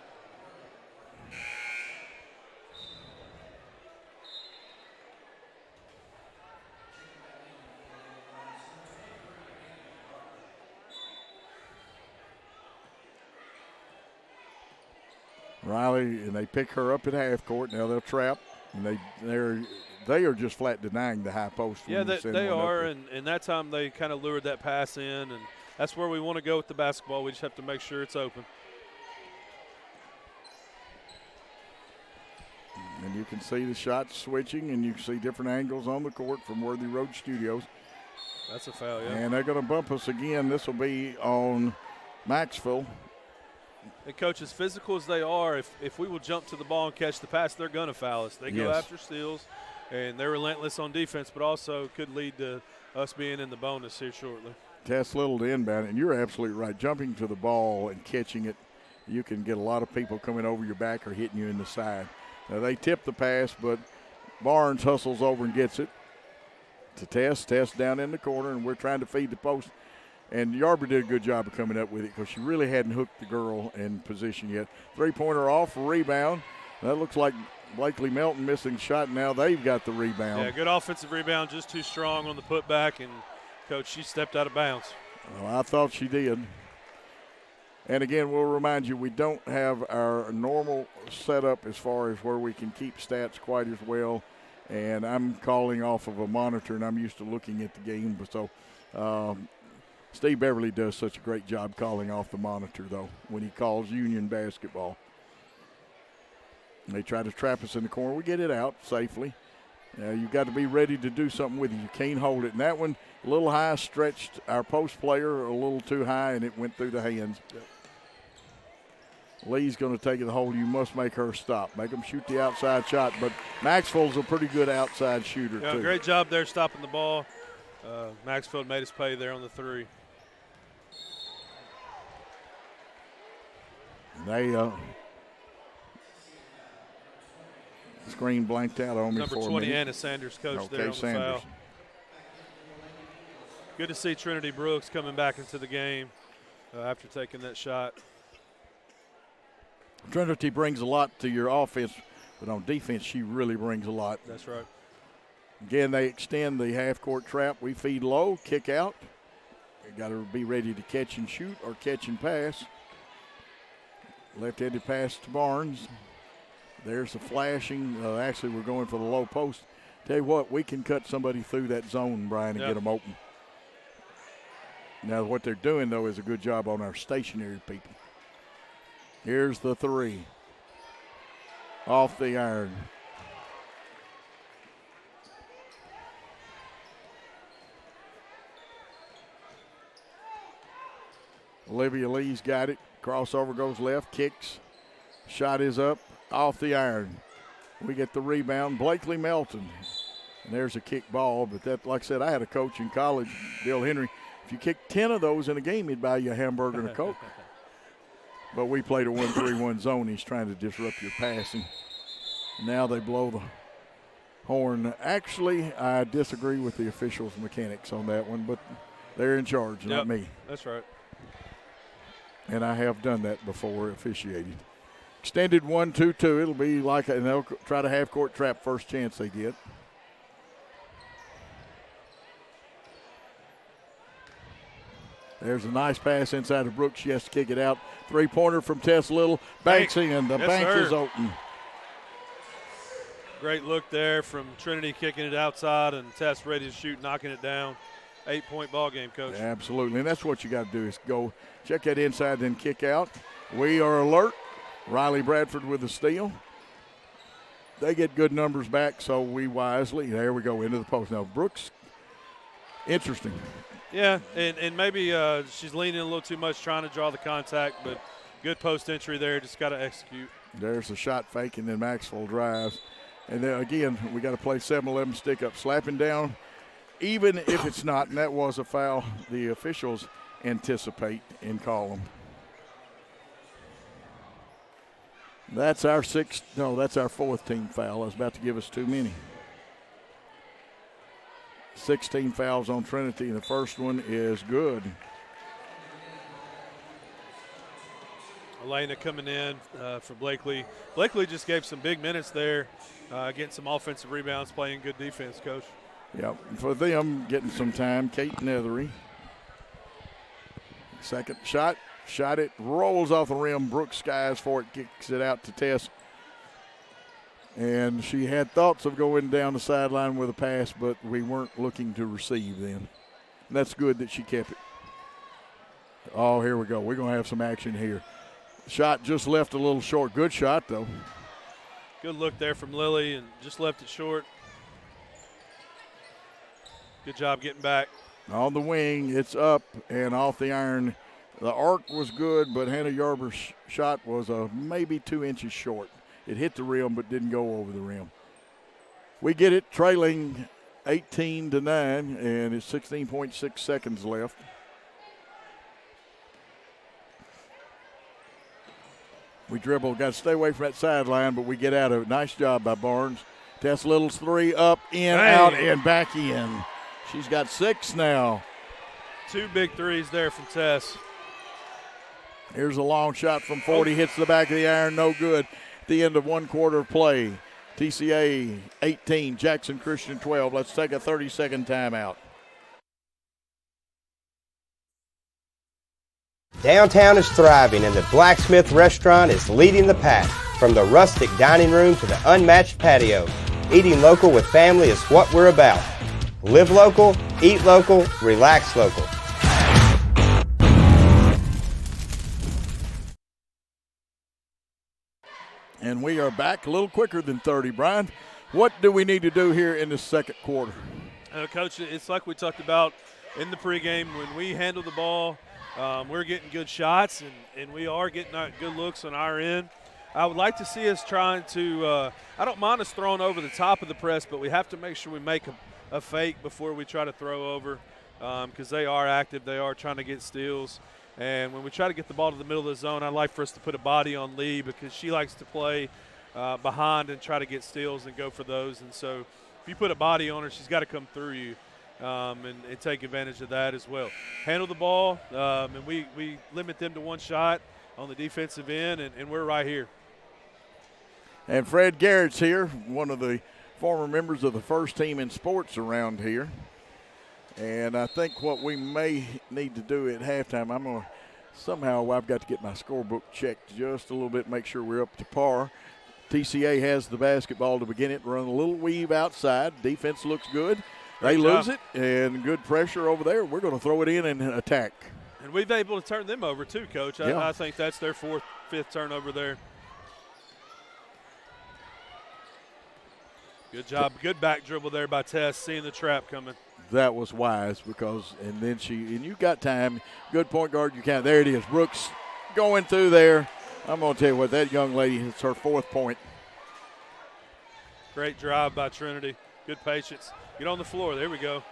Riley, and they pick her up at half court. Now they'll trap, and they are just flat denying the high post. Yeah, they are, and that time they kind of lured that pass in, and that's where we want to go with the basketball. We just have to make sure it's open. And you can see the shots switching, and you can see different angles on the court from Worthy Road Studios. That's a foul, yeah. And they're going to bump us again. This will be on Maxville. And, Coach, as physical as they are, if we will jump to the ball and catch the pass, they're going to foul us. They go after steals, and they're relentless on defense, but also could lead to us being in the bonus here shortly. Tess Little to inbound, and you're absolutely right. Jumping to the ball and catching it, you can get a lot of people coming over your back or hitting you in the side. Now they tip the pass, but Barnes hustles over and gets it to Tess. Tess down in the corner, and we're trying to feed the post. And Yarber did a good job of coming up with it because she really hadn't hooked the girl in position yet. Three-pointer off, rebound. That looks like Blakely Melton missing shot. Now they've got the rebound. Yeah, good offensive rebound, just too strong on the putback, and, Coach, she stepped out of bounds. Well, I thought she did. And, again, we'll remind you, we don't have our normal setup as far as where we can keep stats quite as well. And I'm calling off of a monitor, and I'm used to looking at the game. So Steve Beverly does such a great job calling off the monitor, though, when he calls Union basketball. They try to trap us in the corner. We get it out safely. You've got to be ready to do something with it. You can't hold it. And that one, a little high, stretched our post player a little too high, and it went through the hands. Yep. Lee's going to take it to hold. You must make her stop. Make them shoot the outside shot. But Maxfield's a pretty good outside shooter, too. Great job there stopping the ball. Maxfield made us pay there on the three. They screen blanked out on me Number for 20, Anna Sanders, coach, there on the foul. Good to see Trinity Brooks coming back into the game after taking that shot. Trinity brings a lot to your offense, but on defense, she really brings a lot. That's right. Again, they extend the half-court trap. We feed low, kick out. You got to be ready to catch and shoot or catch and pass. Left-handed pass to Barnes. There's the flashing. Actually, we're going for the low post. Tell you what, we can cut somebody through that zone, Brian, and get them open. Now, what they're doing, though, is a good job on our stationary people. Here's the three. Off the iron. Olivia Lee's got it. Crossover goes left, kicks. Shot is up, off the iron. We get the rebound. Blakely Melton. And there's a kick ball, but that, like I said, I had a coach in college, Bill Henry. If you kick 10 of those in a game, he'd buy you a hamburger and a Coke. But we played a 1-3-1 zone. He's trying to disrupt your passing. Now they blow the horn. Actually, I disagree with the officials' mechanics on that one, but they're in charge, not me. That's right. And I have done that before, officiating. Extended 1-2-2. It'll be like, and they'll try to half-court trap first chance they get. There's a nice pass inside of Brooks. She has to kick it out. Three-pointer from Tess Little. Banksing, and the bank is open. Great look there from Trinity kicking it outside, and Tess ready to shoot, knocking it down. 8-point ball game, Coach. Absolutely, and that's what you got to do is go check that inside, then kick out. We are alert. Riley Bradford with the steal. They get good numbers back, so we wisely. There we go, into the post. Now, Brooks, interesting. Yeah, and maybe she's leaning a little too much trying to draw the contact, but good post entry there. Just got to execute. There's a shot fake, and then Maxwell drives. And then, again, we got to play 7-11 stick-up. Slapping down, even if it's not, and that was a foul, the officials anticipate and call them. That's our fourth team foul. I was about to give us too many. 16 fouls on Trinity, and the first one is good. Elena coming in for Blakely. Blakely just gave some big minutes there, getting some offensive rebounds, playing good defense, Coach. Yep, for them getting some time. Kate Nethery. Second shot it, rolls off the rim. Brooks skies for it, kicks it out to Tess. And she had thoughts of going down the sideline with a pass, but we weren't looking to receive then. And that's good that she kept it. Oh, here we go. We're going to have some action here. Shot just left a little short. Good shot, though. Good look there from Lily, and just left it short. Good job getting back. On the wing, it's up and off the iron. The arc was good, but Hannah Yarber's shot was maybe 2 inches short. It hit the rim but didn't go over the rim. We get it trailing 18-9, and it's 16.6 seconds left. We dribble, got to stay away from that sideline, but we get out of it. Nice job by Barnes. Tess Little's three, up, in, out, and back in. She's got 6 now. 2 big threes there from Tess. Here's a long shot from 40, hits the back of the iron, no good. At the end of 1 quarter of play. TCA 18, Jackson Christian 12. Let's take a 30-second timeout. Downtown is thriving, and the Blacksmith Restaurant is leading the pack. From the rustic dining room to the unmatched patio, eating local with family is what we're about. Live local, eat local, relax local. And we are back a little quicker than 30, Brian. What do we need to do here in the second quarter? Coach, it's like we talked about in the pregame. When we handle the ball, we're getting good shots, and we are getting good looks on our end. I would like to see us trying to I don't mind us throwing over the top of the press, but we have to make sure we make a fake before we try to throw over, because they are active. They are trying to get steals. And when we try to get the ball to the middle of the zone, I'd like for us to put a body on Lee, because she likes to play behind and try to get steals and go for those. And so if you put a body on her, she's got to come through you and take advantage of that as well. Handle the ball, and we limit them to 1 shot on the defensive end, and we're right here. And Fred Garrett's here, one of the former members of the first team in sports around here. And I think what we may need to do at halftime, I've got to get my scorebook checked just a little bit, make sure we're up to par. TCA has the basketball to begin it, run a little weave outside. Defense looks good. They lose it, and good pressure over there. We're going to throw it in and attack. And we've been able to turn them over too, Coach. I think that's their 4th, 5th turnover there. Good job. Good back dribble there by Tess, seeing the trap coming. That was wise, and you got time. Good point guard, you can't. There it is. Brooks going through there. I'm going to tell you what, that young lady, it's her 4th point. Great drive by Trinity. Good patience. Get on the floor. There we go.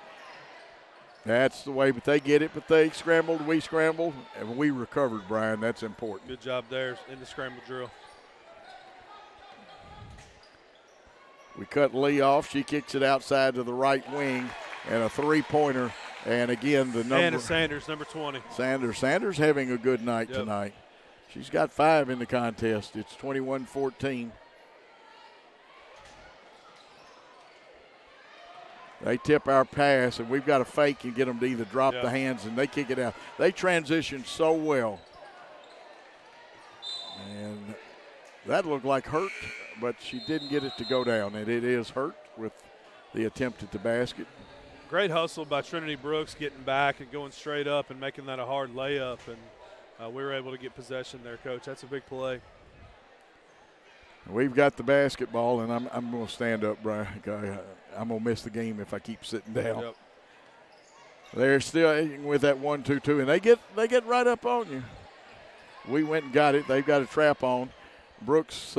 That's the way, but they get it. But they scrambled, we scrambled, and we recovered, Brian. That's important. Good job there in the scramble drill. We cut Lee off. She kicks it outside to the right wing, and a 3-pointer. And again, the number. Anna Sanders, number 20. Sanders having a good night tonight. She's got 5 in the contest. It's 21-14. They tip our pass, and we've got to fake and get them to either drop the hands, and they kick it out. They transition so well. And that looked like Hurt, but she didn't get it to go down, and it is Hurt with the attempt at the basket. Great hustle by Trinity Brooks, getting back and going straight up and making that a hard layup, and we were able to get possession there, Coach. That's a big play. We've got the basketball, and I'm going to stand up, Brian. I'm going to miss the game if I keep sitting down. Yep. They're still with that 1-2-2, and they get right up on you. We went and got it. They've got a trap on. Brooks,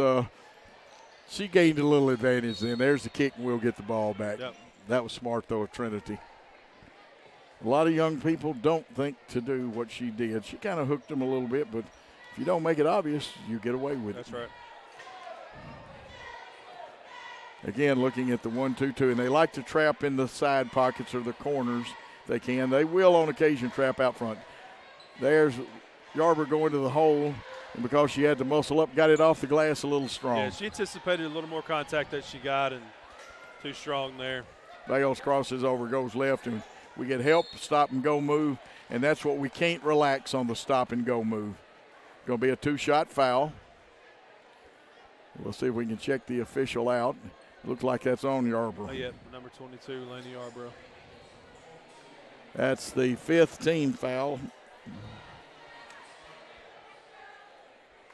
she gained a little advantage then. There's the kick, and we'll get the ball back. Yep. That was smart, though, of Trinity. A lot of young people don't think to do what she did. She kind of hooked them a little bit, but if you don't make it obvious, you get away with it. That's right. Again, looking at the 1-2-2, and they like to trap in the side pockets or the corners if they can. They will, on occasion, trap out front. There's Yarber going to the hole, and because she had to muscle up, got it off the glass a little strong. Yeah, she anticipated a little more contact that she got, and too strong there. Bales crosses over, goes left, and we get help, stop and go move, and that's what we can't relax on, the stop and go move. Going to be a 2-shot foul. We'll see if we can check the official out. Looks like that's on Yarborough. Oh, yeah, number 22, Laney Yarborough. That's the 5th team foul.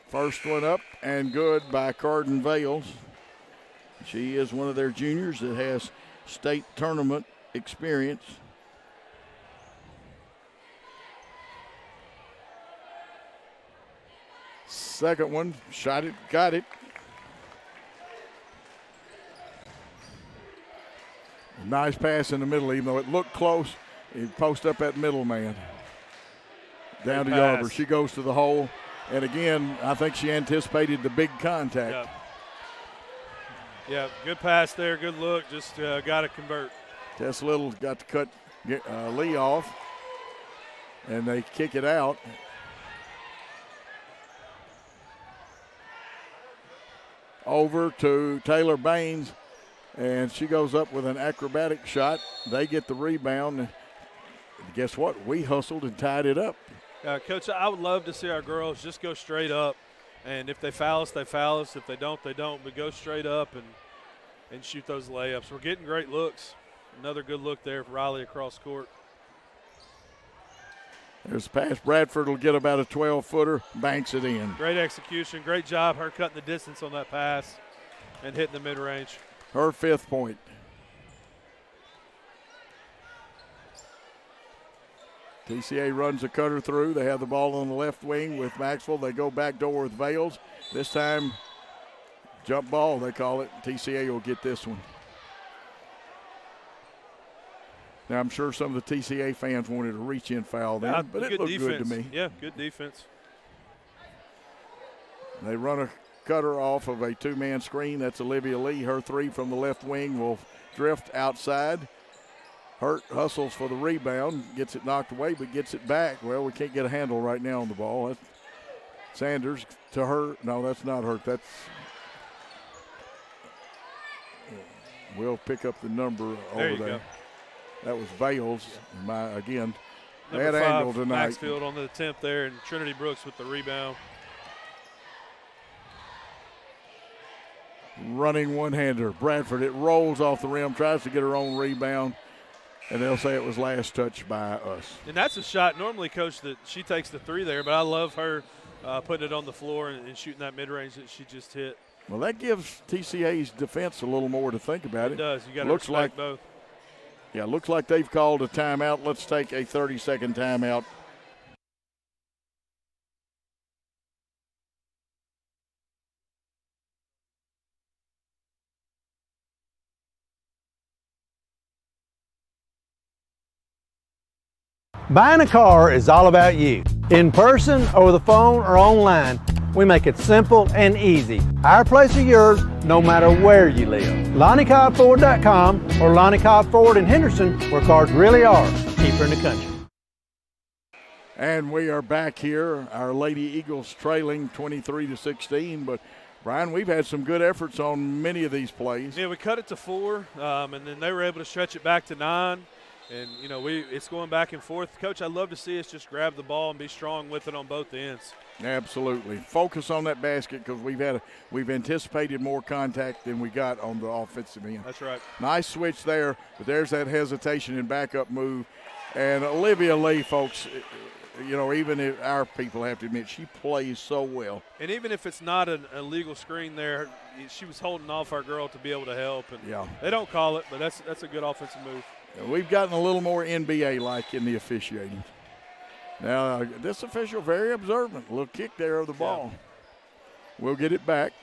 First one up and good by Carden Vales. She is one of their juniors that has state tournament experience. Second one, shot it, got it. Nice pass in the middle, even though it looked close. He post up that middle man. Down to Yarber. She goes to the hole. And again, I think she anticipated the big contact. Yeah, good pass there, good look. Just got to convert. Tess Little got to cut Lee off. And they kick it out. Over to Taylor Baines. And she goes up with an acrobatic shot. They get the rebound. And guess what? We hustled and tied it up. Coach, I would love to see our girls just go straight up. And if they foul us, they foul us. If they don't, they don't. But go straight up and shoot those layups. We're getting great looks. Another good look there for Riley across court. There's a pass. Bradford will get about a 12-footer, banks it in. Great execution. Great job her cutting the distance on that pass and hitting the mid-range. Her 5th point. TCA runs a cutter through. They have the ball on the left wing with Maxwell. They go back door with Vales. This time, jump ball, they call it. TCA will get this one. Now, I'm sure some of the TCA fans wanted a reach-in foul there, but it looked good to me. Yeah, good defense. They run a cutter off of a 2-man screen. That's Olivia Lee. Her 3 from the left wing will drift outside. Hurt hustles for the rebound, gets it knocked away, but gets it back. Well, we can't get a handle right now on the ball. That's Sanders to her. No, that's not Hurt. That's we'll pick up the number over there. Go. That was Vales. Yeah. Again, number bad 5, angle tonight. Maxfield on the attempt there, and Trinity Brooks with the rebound. Running one-hander. Bradford, it rolls off the rim, tries to get her own rebound, and they'll say it was last touched by us. And that's a shot normally, Coach, that she takes the 3 there, but I love her putting it on the floor and shooting that mid-range that she just hit. Well, that gives TCA's defense a little more to think about. It does. You got to respect both. Yeah, looks like they've called a timeout. Let's take a 30-second timeout. Buying a car is all about you. In person, over the phone, or online, we make it simple and easy. Our place or yours, no matter where you live. LonnieCobbFord.com or Lonnie Cobb Ford in Henderson, where cars really are cheaper in the country. And we are back here. Our Lady Eagles trailing 23-16, but Brian, we've had some good efforts on many of these plays. Yeah, we cut it to 4, and then they were able to stretch it back to 9. And, you know, it's going back and forth. Coach, I'd love to see us just grab the ball and be strong with it on both ends. Absolutely. Focus on that basket because we've anticipated more contact than we got on the offensive end. That's right. Nice switch there, but there's that hesitation and backup move. And Olivia Lee, folks, you know, even if our people have to admit, she plays so well. And even if it's not an illegal screen there, she was holding off our girl to be able to help. And yeah. They don't call it, but that's a good offensive move. We've gotten a little more NBA-like in the officiating. Now, this official very observant. A little kick there of the ball. Yeah. We'll get it back.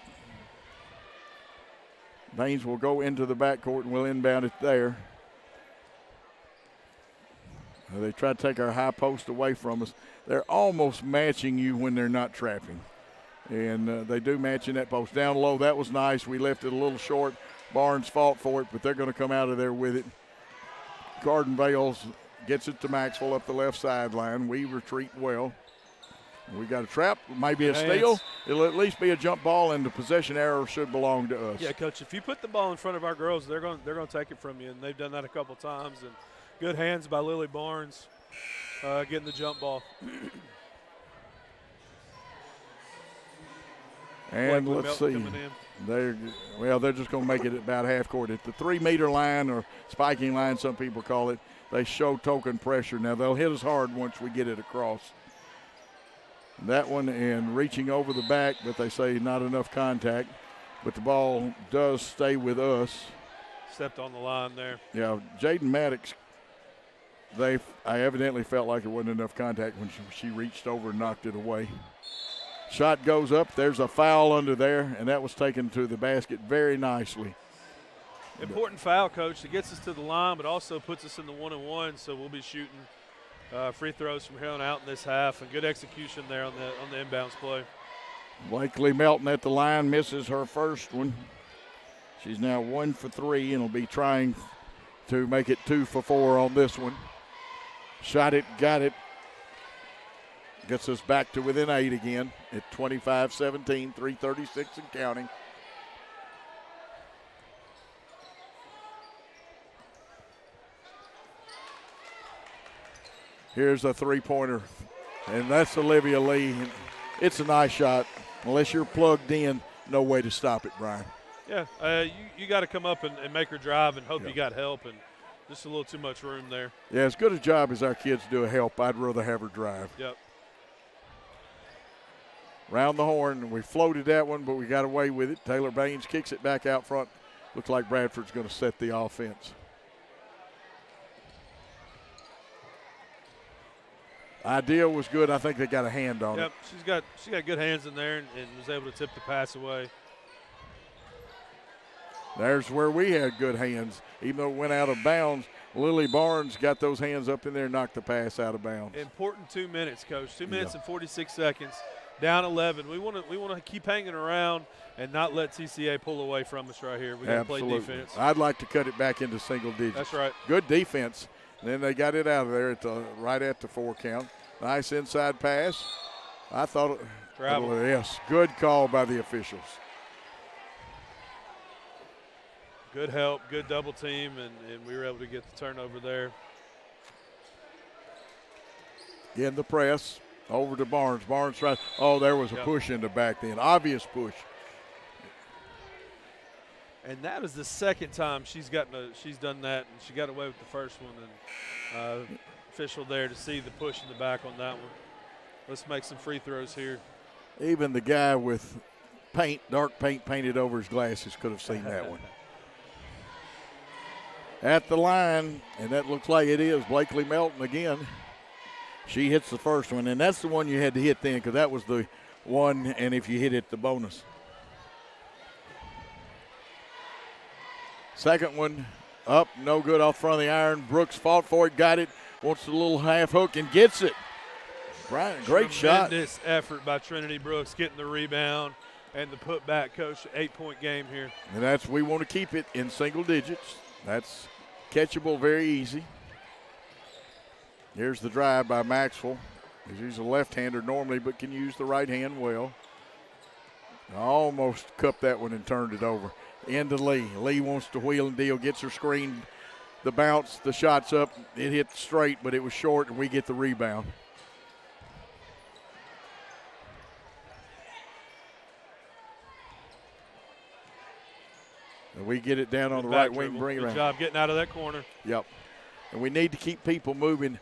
Baines will go into the backcourt and we'll inbound it there. They try to take our high post away from us. They're almost matching you when they're not trapping. And they do match in that post. Down low, that was nice. We left it a little short. Barnes fought for it, but they're going to come out of there with it. Garden Bales gets it to Maxwell up the left sideline. We retreat well. We got a trap, maybe a steal. It'll at least be a jump ball, and the possession arrow should belong to us. Yeah, Coach, if you put the ball in front of our girls, they're going to take it from you, and they've done that a couple times. And good hands by Lily Barnes getting the jump ball. And let's see. They're just going to make it about half court. At the 3-meter line or spiking line, some people call it, they show token pressure. Now, they'll hit us hard once we get it across. That one and reaching over the back, but they say not enough contact. But the ball does stay with us. Stepped on the line there. Yeah, Jaden Maddox, I evidently felt like there wasn't enough contact when she reached over and knocked it away. Shot goes up. There's a foul under there, and that was taken to the basket very nicely. Important foul, Coach. It gets us to the line, but also puts us in the 1-and-1, so we'll be shooting free throws from here on out in this half, and good execution there on the inbounds play. Blakely Melton at the line misses her first one. She's now 1 for 3 and will be trying to make it 2 for 4 on this one. Shot it, got it. Gets us back to within 8 again at 25-17, 3:36 and counting. Here's a three-pointer, and that's Olivia Lee. It's a nice shot. Unless you're plugged in, no way to stop it, Brian. Yeah, you got to come up and make her drive and hope you got help, and just a little too much room there. Yeah, as good a job as our kids do a help, I'd rather have her drive. Yep. Round the horn, we floated that one, but we got away with it. Taylor Baines kicks it back out front. Looks like Bradford's going to set the offense. Idea was good. I think they got a hand on it. Yep, she got good hands in there and was able to tip the pass away. There's where we had good hands. Even though it went out of bounds, Lily Barnes got those hands up in there and knocked the pass out of bounds. Important 2 minutes, Coach. 2 minutes and 46 seconds. Down 11. We want to keep hanging around and not let TCA pull away from us right here. We got to play defense. I'd like to cut it back into single digits. That's right. Good defense. Then they got it out of there right at the 4 count. Nice inside pass. I thought travel. Yes, good call by the officials. Good help, good double team, and we were able to get the turnover there. In the press. Over to Barnes. Barnes tries. Oh, there was a push in the back then. Obvious push. And that is the second time she's done that, and she got away with the first one. And official there to see the push in the back on that one. Let's make some free throws here. Even the guy with dark paint painted over his glasses could have seen that one. At the line, and that looks like it is Blakely Melton again. She hits the first one, and that's the one you had to hit then because that was the one, and if you hit it, the bonus. Second one up, no good off front of the iron. Brooks fought for it, got it, wants a little half hook and gets it. Brian, great shot. Tremendous effort by Trinity Brooks getting the rebound and the putback, Coach. 8-point game here. And we want to keep it in single digits. That's catchable very easy. Here's the drive by Maxwell. He's a left-hander normally, but can use the right hand well. Almost cupped that one and turned it over. Into Lee. Lee wants to wheel and deal, gets her screen. The bounce, the shot's up. It hit straight, but it was short, and we get the rebound. And we get it down on the right wing, bring it around. Good job getting out of that corner. Yep. And we need to keep people moving.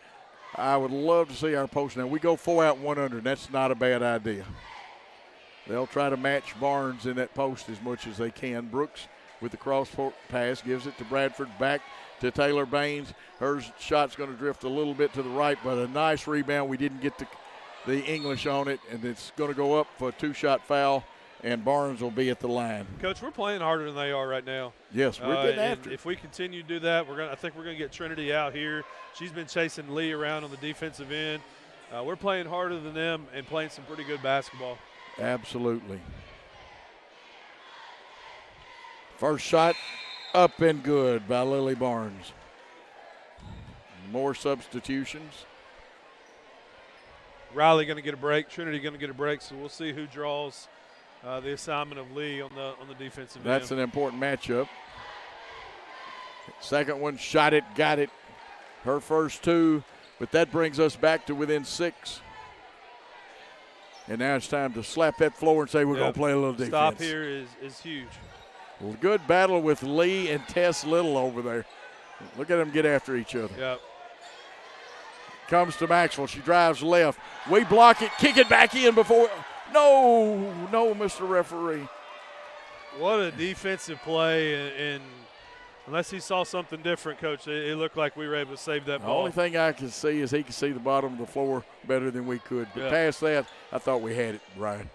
I would love to see our post now. We go 4 out, 1 under, and that's not a bad idea. They'll try to match Barnes in that post as much as they can. Brooks with the cross pass gives it to Bradford, back to Taylor Baines. Her shot's going to drift a little bit to the right, but a nice rebound. We didn't get the English on it, and it's going to go up for a 2-shot foul, and Barnes will be at the line. Coach, we're playing harder than they are right now. Yes, we're getting after it. If we continue to do that, I think we're going to get Trinity out here. She's been chasing Lee around on the defensive end. We're playing harder than them and playing some pretty good basketball. Absolutely. First shot up and good by Lily Barnes. More substitutions. Riley going to get a break. Trinity going to get a break, so we'll see who draws the assignment of Lee on the defensive end. That's an important matchup. Second one, shot it, got it. Her first 2, but that brings us back to within 6. And now it's time to slap that floor and say we're going to play a little defense. Stop here is huge. Well, good battle with Lee and Tess Little over there. Look at them get after each other. Yep. Comes to Maxwell. She drives left. We block it, kick it back in before. No, Mr. Referee. What a defensive play, and unless he saw something different, Coach, it looked like we were able to save that ball. The only thing I can see is he can see the bottom of the floor better than we could. But past that, I thought we had it, Brian.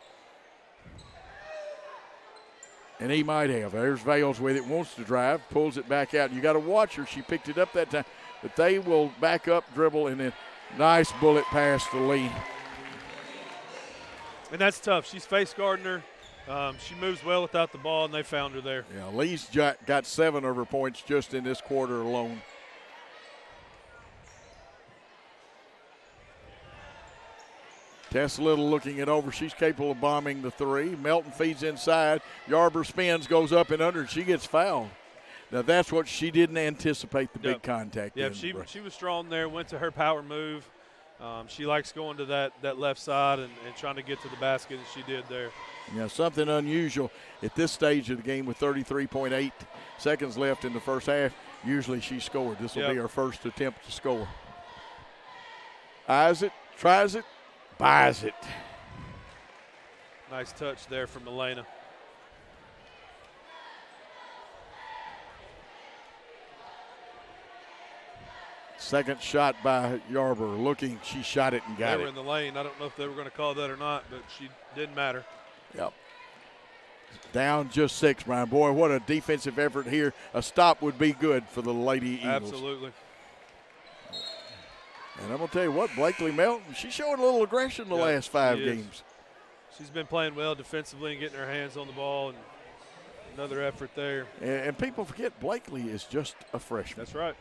And he might have. There's Vales with it, wants to drive, pulls it back out. You got to watch her. She picked it up that time. But they will back up, dribble, and then nice bullet pass to Lee. And that's tough. She's face guarding her. She moves well without the ball, and they found her there. Yeah, Lee's got 7 of her points just in this quarter alone. Tess Little looking it over. She's capable of bombing the 3. Melton feeds inside. Yarber spins, goes up and under, and she gets fouled. Now, that's what she didn't anticipate, the big contact. Yeah, she was strong there, went to her power move. She likes going to that left side and trying to get to the basket, and she did there. Yeah, something unusual at this stage of the game with 33.8 seconds left in the first half. Usually she scored. This will be her first attempt to score. Eyes it, tries it, buys it. Nice touch there from Elena. Second shot by Yarber. Looking, she shot it and got it. They were in the lane. I don't know if they were going to call that or not, but she didn't matter. Yep. Down just 6, Brian. Boy, what a defensive effort here. A stop would be good for the Lady Eagles. Absolutely. And I'm going to tell you what, Blakely Melton, she's showing a little aggression the last 5 games. She's been playing well defensively and getting her hands on the ball, and another effort there. And people forget Blakely is just a freshman. That's right.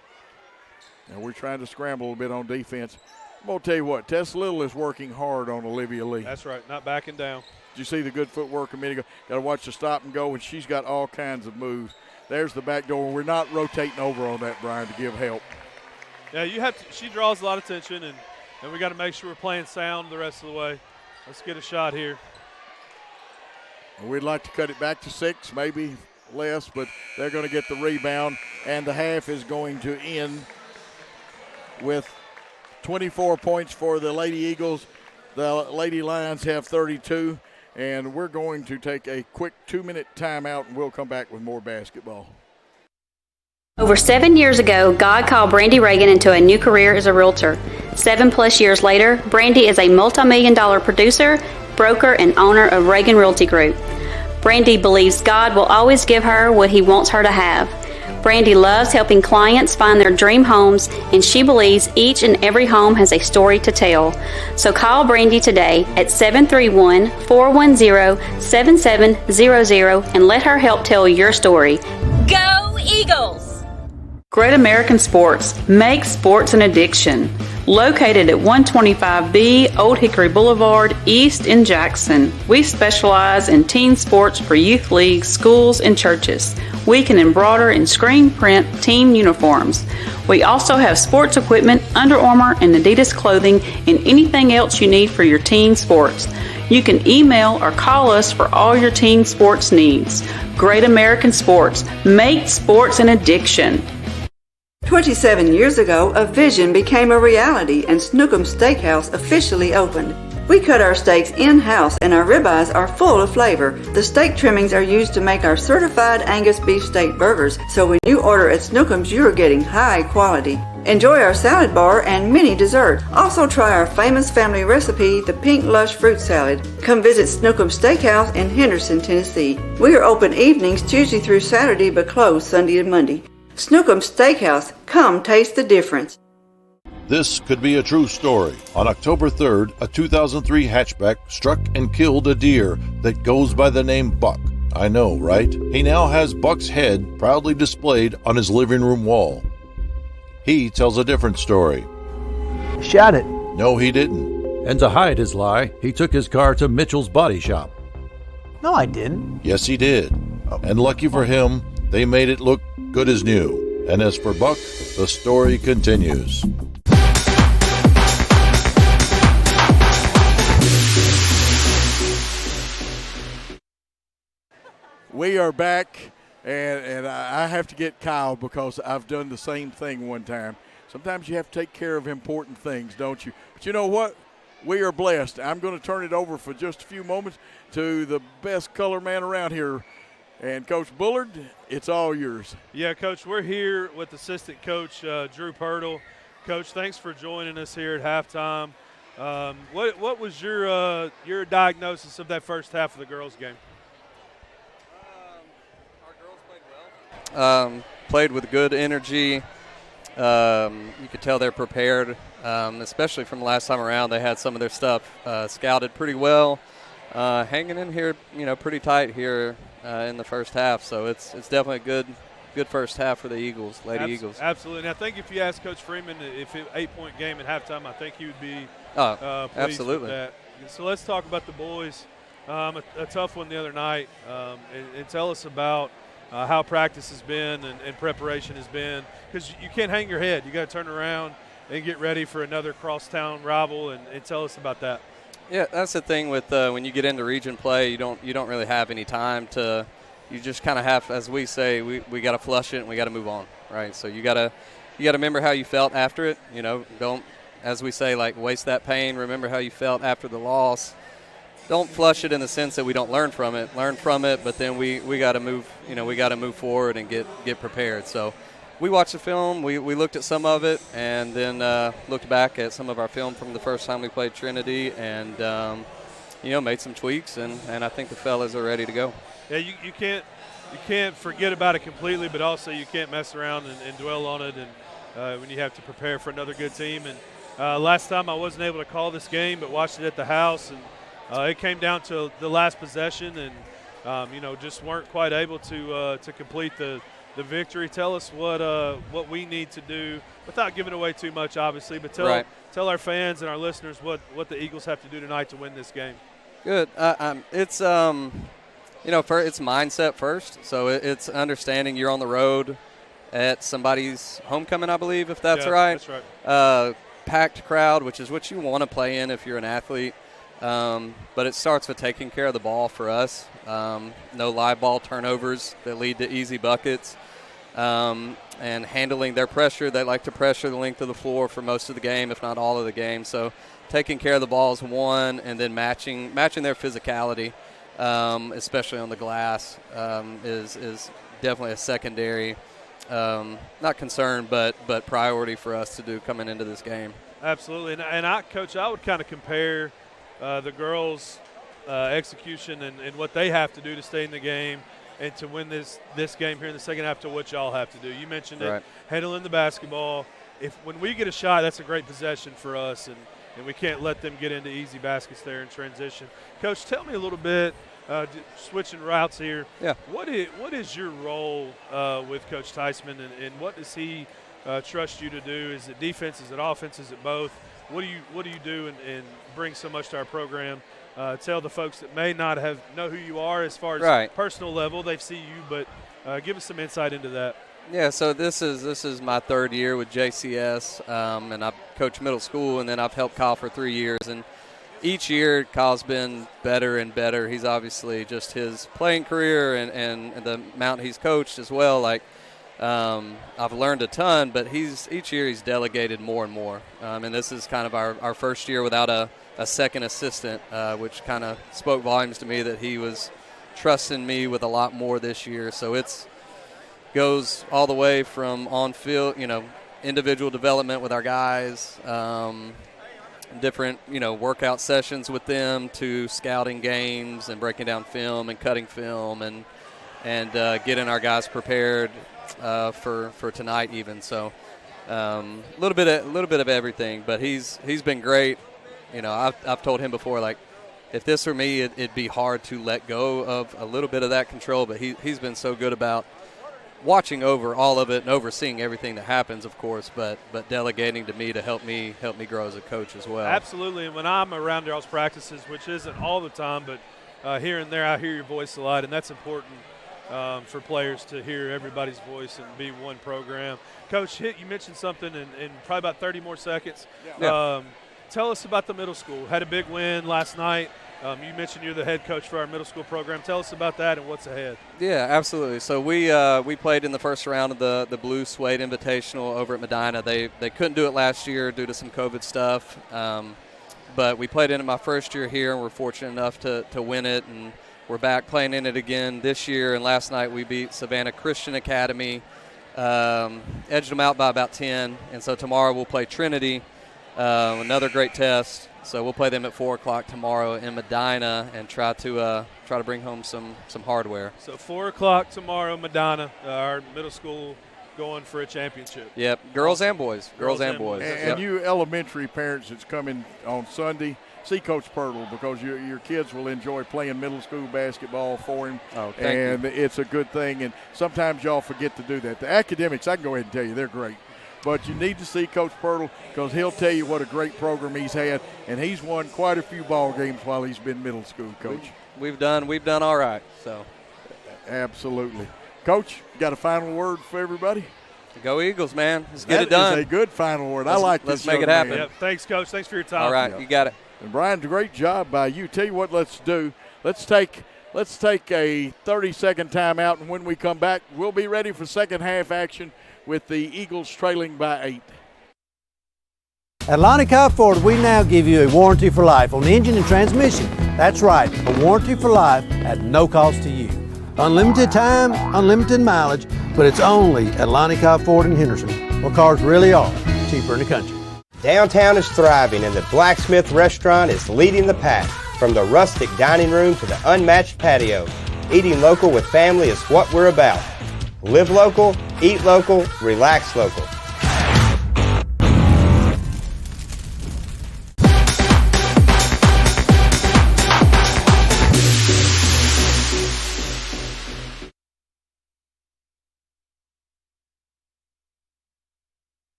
And we're trying to scramble a little bit on defense. I'm going to tell you what, Tess Little is working hard on Olivia Lee. That's right, not backing down. Did you see the good footwork a minute ago? Got to watch the stop and go, and she's got all kinds of moves. There's the back door. We're not rotating over on that, Brian, to give help. Yeah, you have to. She draws a lot of attention, and we got to make sure we're playing sound the rest of the way. Let's get a shot here. We'd like to cut it back to 6, maybe less, but they're going to get the rebound, and the half is going to end with 24 points for the Lady Eagles. The Lady Lions have 32, and we're going to take a quick 2-minute timeout, and we'll come back with more basketball. Over 7 years ago, God called Brandy Reagan into a new career as a realtor. 7+ years later, Brandy is a multi-million-dollar producer, broker, and owner of Reagan Realty Group. Brandy believes God will always give her what He wants her to have. Brandy loves helping clients find their dream homes, and she believes each and every home has a story to tell. So call Brandy today at 731-410-7700 and let her help tell your story. Go Eagles! Great American Sports. Make sports an addiction. Located at 125B Old Hickory Boulevard, East in Jackson. We specialize in teen sports for youth leagues, schools, and churches. We can embroider and screen print team uniforms. We also have sports equipment, Under Armour and Adidas clothing, and anything else you need for your teen sports. You can email or call us for all your teen sports needs. Great American Sports. Make sports an addiction. 27 years ago, a vision became a reality and Snookum Steakhouse officially opened. We cut our steaks in-house and our ribeyes are full of flavor. The steak trimmings are used to make our certified Angus beef steak burgers, so when you order at Snookum's, you're getting high quality. Enjoy our salad bar and mini dessert. Also try our famous family recipe, the Pink Lush Fruit Salad. Come visit Snookum Steakhouse in Henderson, Tennessee. We are open evenings Tuesday through Saturday but closed Sunday and Monday. Snookum Steakhouse, come taste the difference. This could be a true story. On October 3rd, a 2003 hatchback struck and killed a deer that goes by the name Buck. I know, right? He now has Buck's head proudly displayed on his living room wall. He tells a different story. Shot it. No, he didn't. And to hide his lie, he took his car to Mitchell's body shop. No, I didn't. Yes, he did. And lucky for him, they made it look good as new. And as for Buck, the story continues. We are back, and I have to get Kyle because I've done the same thing one time. Sometimes you have to take care of important things, don't you? But you know what? We are blessed. I'm going to turn it over for just a few moments to the best color man around here. And Coach Bullard, it's all yours. Yeah, Coach, we're here with assistant coach Drew Pirtle. Coach, thanks for joining us here at halftime. What was your diagnosis of that first half of the girls' game? Our girls played well. Played with good energy. You could tell they're prepared, especially from the last time around. They had some of their stuff scouted pretty well. Hanging in here, pretty tight here in the first half. So it's definitely a good first half for the Eagles, Lady Eagles. Absolutely. And I think if you ask Coach Freeman if it 8-point game at halftime, I think he would be pleased absolutely. with that. So let's talk about the boys. A tough one the other night. And tell us about how practice has been and preparation has been, because you can't hang your head. You got to turn around and get ready for another crosstown rival, and tell us about that. Yeah, that's the thing with when you get into region play, you don't really have any time to. You just kind of have, as we say, we got to flush it and we got to move on, right? So you got to remember how you felt after it. Don't, as we say, like waste that pain. Remember how you felt after the loss. Don't flush it in the sense that we don't learn from it. Learn from it, but then we got to move. We got to move forward and get prepared. So we watched the film. We looked at some of it, and then looked back at some of our film from the first time we played Trinity, and made some tweaks, and I think the fellas are ready to go. Yeah, you can't forget about it completely, but also you can't mess around and dwell on it, and when you have to prepare for another good team. And last time I wasn't able to call this game, but watched it at the house, and it came down to the last possession, and just weren't quite able to complete the victory. Tell us what we need to do without giving away too much, obviously, but tell our fans and our listeners what the Eagles have to do tonight to win this game. Good. It's it's mindset first. So it's understanding you're on the road at somebody's homecoming, I believe, if that's right. That's right. Packed crowd, which is what you want to play in if you're an athlete. But it starts with taking care of the ball for us. No live ball turnovers that lead to easy buckets. And handling their pressure. They like to pressure the length of the floor for most of the game, if not all of the game. So taking care of the ball is one, and then matching their physicality, especially on the glass, is definitely a secondary, not concern, but priority for us to do coming into this game. Absolutely. And Coach, I would kind of compare the girls' execution and what they have to do to stay in the game and to win this game here in the second half to what y'all have to do. You mentioned it, handling the basketball. When we get a shot, that's a great possession for us, and we can't let them get into easy baskets there in transition. Coach, tell me a little bit, switching routes here. Yeah. What is your role with Coach Theismann, and what does he trust you to do? Is it defense? Is it offense? Is it both? What do you do and bring so much to our program? Tell the folks that may not know who you are as far as personal level. They see you, but give us some insight into that. Yeah, so this is my third year with JCS, and I've coached middle school, and then I've helped Kyle for 3 years. And each year, Kyle's been better and better. He's obviously just his playing career and the amount he's coached as well. Like, I've learned a ton, but each year he's delegated more and more. And this is kind of our first year without a second assistant, which kind of spoke volumes to me that he was trusting me with a lot more this year. So it's goes all the way from on-field, individual development with our guys, different, workout sessions with them, to scouting games and breaking down film and cutting film and getting our guys prepared for tonight even. So a little bit of everything, but he's been great. I've told him before, like, if this were me, it'd be hard to let go of a little bit of that control, but he's been so good about watching over all of it and overseeing everything that happens, of course, but delegating to me to help me grow as a coach as well. Absolutely, and when I'm around y'all's practices, which isn't all the time, but here and there I hear your voice a lot, and that's important for players to hear everybody's voice and be one program. Coach, you mentioned something in probably about 30 more seconds. Yeah. Tell us about the middle school. Had a big win last night. You mentioned you're the head coach for our middle school program. Tell us about that and what's ahead. Yeah, absolutely. So we played in the first round of the Blue Suede Invitational over at Medina. They couldn't do it last year due to some COVID stuff, but we played in it my first year here, and we're fortunate enough to win it, and we're back playing in it again this year. And last night we beat Savannah Christian Academy, edged them out by about 10, and so tomorrow we'll play Trinity. Another great test. So we'll play them at 4 o'clock tomorrow in Medina and try to bring home some hardware. So 4 o'clock tomorrow, Medina, our middle school going for a championship. Yep, girls and boys. Girls and boys. And you elementary parents that's coming on Sunday, see Coach Pirtle, because your kids will enjoy playing middle school basketball for him. Oh, thank you. It's a good thing, and sometimes y'all forget to do that. The academics, I can go ahead and tell you, they're great. But you need to see Coach Pirtle, because he'll tell you what a great program he's had, and he's won quite a few ball games while he's been middle school coach. We've done all right. So, absolutely, Coach. Got a final word for everybody? Go Eagles, man! Let's get it done. That is a good final word. I like this. Let's make it happen. Yep. Thanks, Coach. Thanks for your time. All right, you got it. And Brian, great job by you. Tell you what, let's do. Let's take a 30-second timeout, and when we come back, we'll be ready for second half action with the Eagles trailing by 8. At Lonnie Cobb Ford, we now give you a warranty for life on the engine and transmission. That's right, a warranty for life at no cost to you. Unlimited time, unlimited mileage, but it's only at Lonnie Cobb Ford in Henderson, where cars really are cheaper in the country. Downtown is thriving, and the Blacksmith Restaurant is leading the pack. From the rustic dining room to the unmatched patio, eating local with family is what we're about. Live local, eat local, relax local.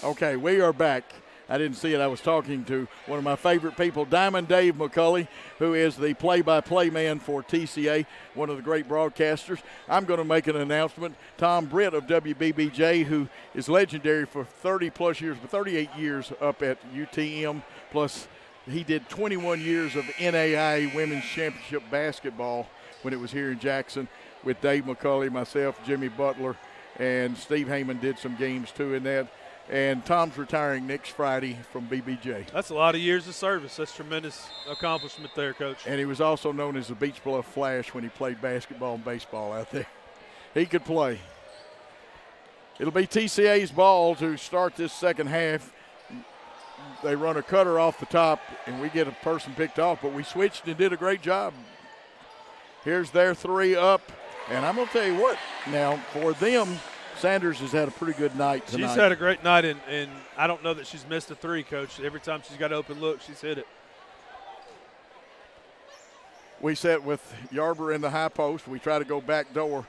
Okay, we are back. I didn't see it. I was talking to one of my favorite people, Diamond Dave McCulley, who is the play-by-play man for TCA, one of the great broadcasters. I'm going to make an announcement. Tom Britt of WBBJ, who is legendary for 30-plus years, but 38 years up at UTM, plus he did 21 years of NAIA Women's Championship basketball when it was here in Jackson with Dave McCulley, myself, Jimmy Butler, and Steve Heyman did some games too in that. And Tom's retiring next Friday from BBJ. That's a lot of years of service. That's tremendous accomplishment there, Coach. And he was also known as the Beach Bluff Flash when he played basketball and baseball out there. He could play. It'll be TCA's ball to start this second half. They run a cutter off the top, and we get a person picked off, but we switched and did a great job. Here's their three up, and I'm going to tell you what, now for them, Sanders has had a pretty good night tonight. She's had a great night, and I don't know that she's missed a three, Coach. Every time she's got an open look, she's hit it. We set with Yarber in the high post. We try to go back door,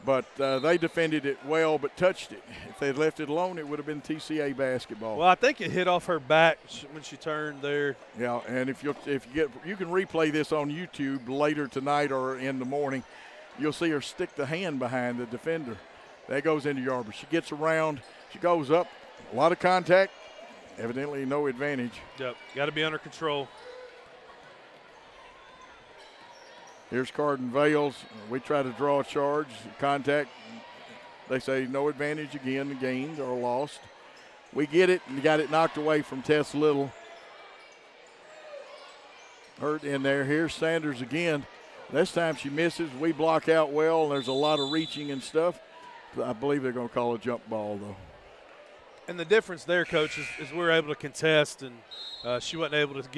but they defended it well but touched it. If they had left it alone, it would have been TCA basketball. Well, I think it hit off her back when she turned there. Yeah, and you can replay this on YouTube later tonight or in the morning. You'll see her stick the hand behind the defender. That goes into Yarber. She gets around. She goes up. A lot of contact. Evidently no advantage. Yep, got to be under control. Here's Carden Vales. We try to draw a charge. Contact. They say no advantage again, gained or lost. We get it and got it knocked away from Tess Little. Hurt in there. Here's Sanders again. This time she misses. We block out well. There's a lot of reaching and stuff. I believe they're going to call a jump ball, though. And the difference there, Coach, is we were able to contest, and she wasn't able to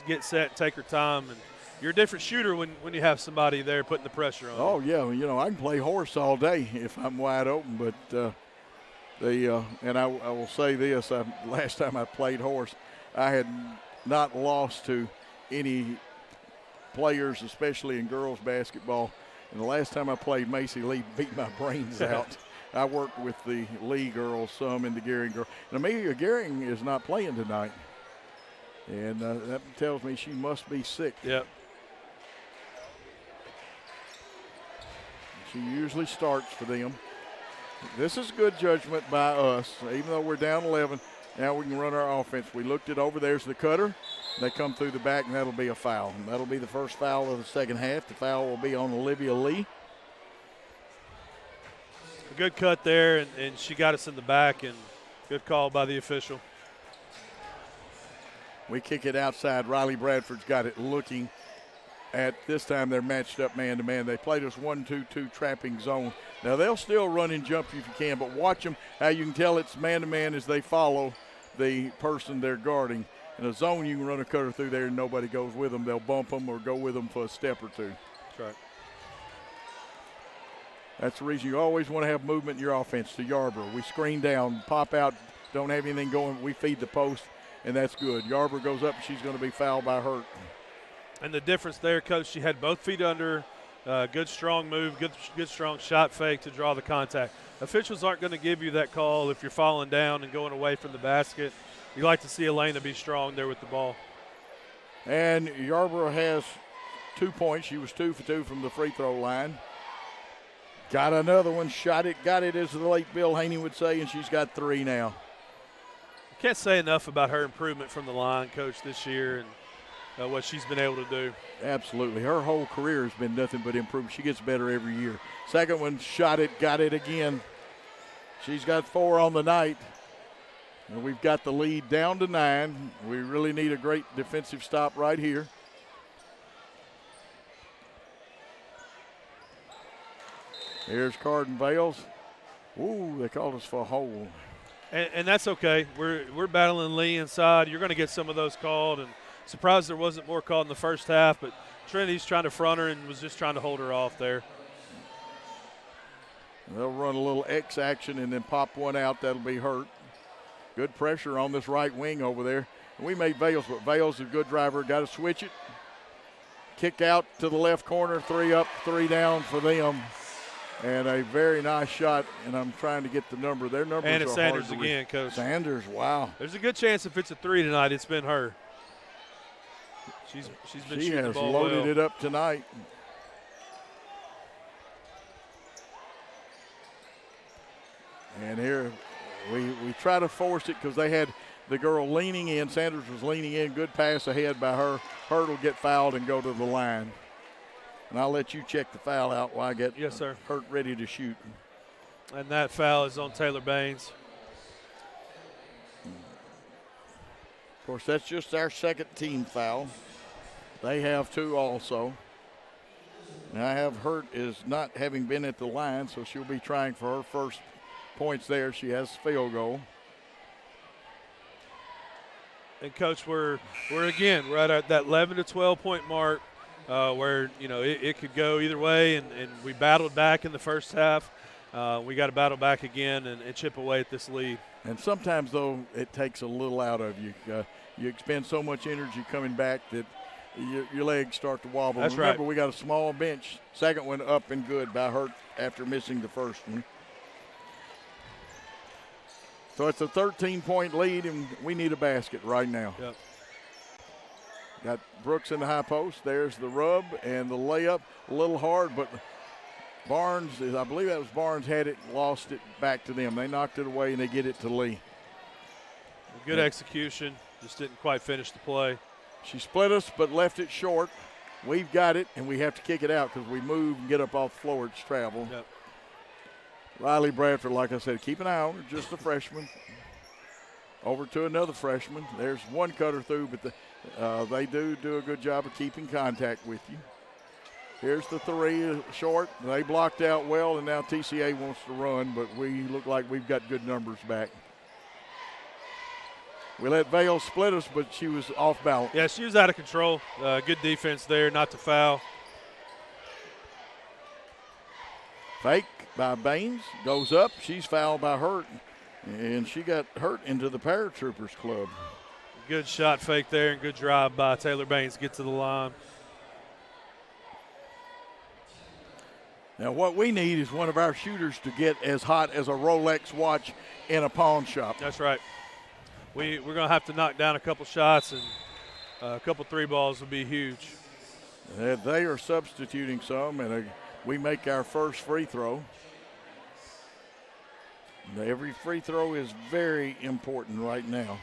get set and take her time. And you're a different shooter when you have somebody there putting the pressure on. Oh, yeah. You know, I can play horse all day if I'm wide open. But and I will say this. Last time I played horse, I had not lost to any players, especially in girls basketball. And the last time I played, Macy Lee beat my brains out. I worked with the Lee girls some and the Gehring girls. And Amelia Gehring is not playing tonight. And that tells me she must be sick. Yep. She usually starts for them. This is good judgment by us. Even though we're down 11, now we can run our offense. We looked it over. There's the cutter. They come through the back, and that'll be a foul. And that'll be the first foul of the second half. The foul will be on Olivia Lee. A good cut there, and she got us in the back, and good call by the official. We kick it outside. Riley Bradford's got it looking at this time they're matched up man-to-man. They played us 1-2-2 trapping zone. Now, they'll still run and jump if you can, but watch them. How you can tell it's man-to-man as they follow the person they're guarding. In a zone, you can run a cutter through there and nobody goes with them. They'll bump them or go with them for a step or two. That's right. That's the reason you always want to have movement in your offense. To Yarber, we screen down, pop out, don't have anything going. We feed the post, and that's good. Yarber goes up, and she's going to be fouled by Hurt. And the difference there, Coach, she had both feet under, good strong move, good strong shot fake to draw the contact. Officials aren't going to give you that call if you're falling down and going away from the basket. You like to see Elena be strong there with the ball. And Yarborough has 2 points. She was 2 for 2 from the free throw line. Got another one, shot it, got it, as the late Bill Haney would say, and she's got 3 now. Can't say enough about her improvement from the line, Coach, this year and what she's been able to do. Absolutely. Her whole career has been nothing but improvement. She gets better every year. Second one, shot it, got it again. She's got 4 on the night. And we've got the lead down to 9. We really need a great defensive stop right here. Here's Carden Vales. Ooh, they called us for a hold. And that's okay. We're battling Lee inside. You're going to get some of those called. And surprised there wasn't more called in the first half, but Trinity's trying to front her and was just trying to hold her off there. They'll run a little X action and then pop one out. That'll be Hurt. Good pressure on this right wing over there. And we made Vales, but Vales is a good driver. Got to switch it. Kick out to the left corner. 3 up, 3 down for them. And a very nice shot, and I'm trying to get the number. Their numbers and it's are Sanders hard to again, Coach. Sanders, wow. There's a good chance if it's a 3 tonight, it's been her. She's been she shooting has the ball loaded well. it up tonight. And here we try to force it because they had the girl leaning in. Sanders was leaning in. Good pass ahead by her. Hurt will get fouled and go to the line. And I'll let you check the foul out while I get Hurt ready to shoot. And that foul is on Taylor Baines. Of course, that's just our second team foul. They have 2 also. And I have Hurt is not having been at the line, so she'll be trying for her first points there. She has field goal. And Coach, we're right at that 11 to 12 point mark, where it could go either way, and we battled back in the first half. We got to battle back again and chip away at this lead. And sometimes, though, it takes a little out of you. You expend so much energy coming back that your legs start to wobble. That's Remember, right. we got a small bench. Second one up and good by Hurt after missing the first one. So it's a 13-point lead, and we need a basket right now. Yep. Got Brooks in the high post. There's the rub and the layup. A little hard, but Barnes, I believe that was Barnes, had it, lost it back to them. They knocked it away, and they get it to Lee. Good execution. Just didn't quite finish the play. She split us but left it short. We've got it, and we have to kick it out because we move and get up off the floor. It's travel. Yep. Riley Bradford, like I said, keep an eye on her, just a freshman. Over to another freshman. There's one cutter through, but they do a good job of keeping contact with you. Here's the three, short. They blocked out well, and now TCA wants to run, but we look like we've got good numbers back. We let Vale split us, but she was off balance. Yeah, she was out of control. Good defense there, not to foul. Fake by Baines, goes up. She's fouled by Hurt, and she got Hurt into the Paratroopers Club. Good shot fake there and good drive by Taylor Baines. Get to the line. Now what we need is one of our shooters to get as hot as a Rolex watch in a pawn shop. That's right. We're going to have to knock down a couple shots, and a couple three balls will be huge. They are substituting some, and we make our first free throw. Every free throw is very important right now.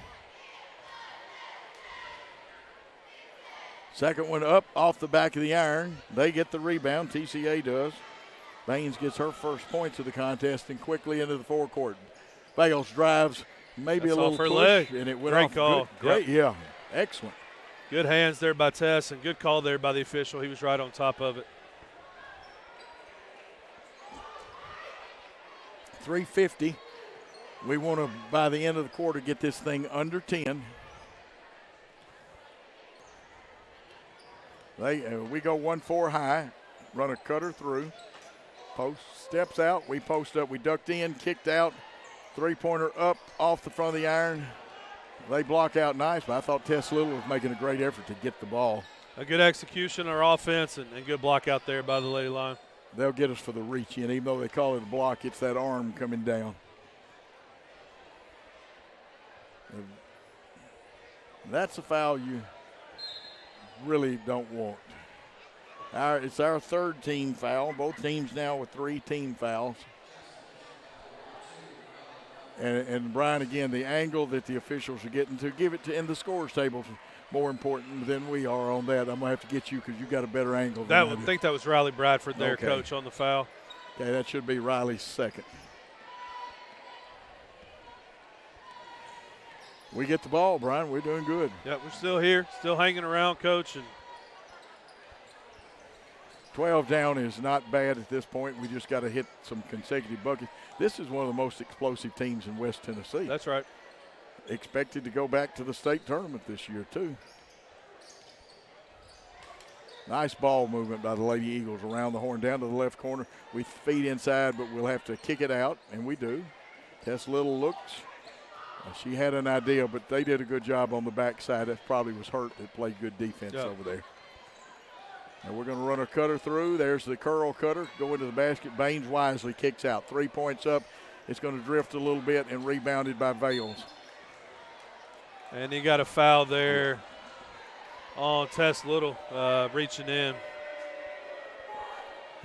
Second one up off the back of the iron. They get the rebound. TCA does. Baines gets her first points of the contest and quickly into the forecourt. Bales drives, maybe That's a little off her push, leg. and it went Great off. call. Great, Yep. yeah, excellent. Good hands there by Tess, and good call there by the official. He was right on top of it. 3:50. We want to, by the end of the quarter, get this thing under 10. We go 1-4 high, run a cutter through. Post steps out, we post up, we ducked in, kicked out, three-pointer up off the front of the iron. They block out nice, but I thought Tess Little was making a great effort to get the ball. A good execution on our offense and good block out there by the lady line. They'll get us for the reach in, even though they call it a block, it's that arm coming down. That's a foul you really don't want. It's our third team foul. Both teams now with 3 team fouls. And Brian, again, the angle that the officials are getting to give it to in the scores table is more important than we are on that. I'm going to have to get you because you got a better angle than I think that was Riley Bradford there, okay. Coach, on the foul. Okay, that should be Riley's second. We get the ball, Brian. We're doing good. Yeah, we're still here, still hanging around, Coach. And 12 down is not bad at this point. We just got to hit some consecutive buckets. This is one of the most explosive teams in West Tennessee. That's right. Expected to go back to the state tournament this year, too. Nice ball movement by the Lady Eagles around the horn, down to the left corner. We feed inside, but we'll have to kick it out, and we do. Tess Little looks. She had an idea, but they did a good job on the backside. That probably was Hurt that played good defense over there. And we're going to run a cutter through. There's the curl cutter. Go into the basket. Baines wisely kicks out. 3 points up. It's going to drift a little bit and rebounded by Vales. And he got a foul there on Tess Little reaching in.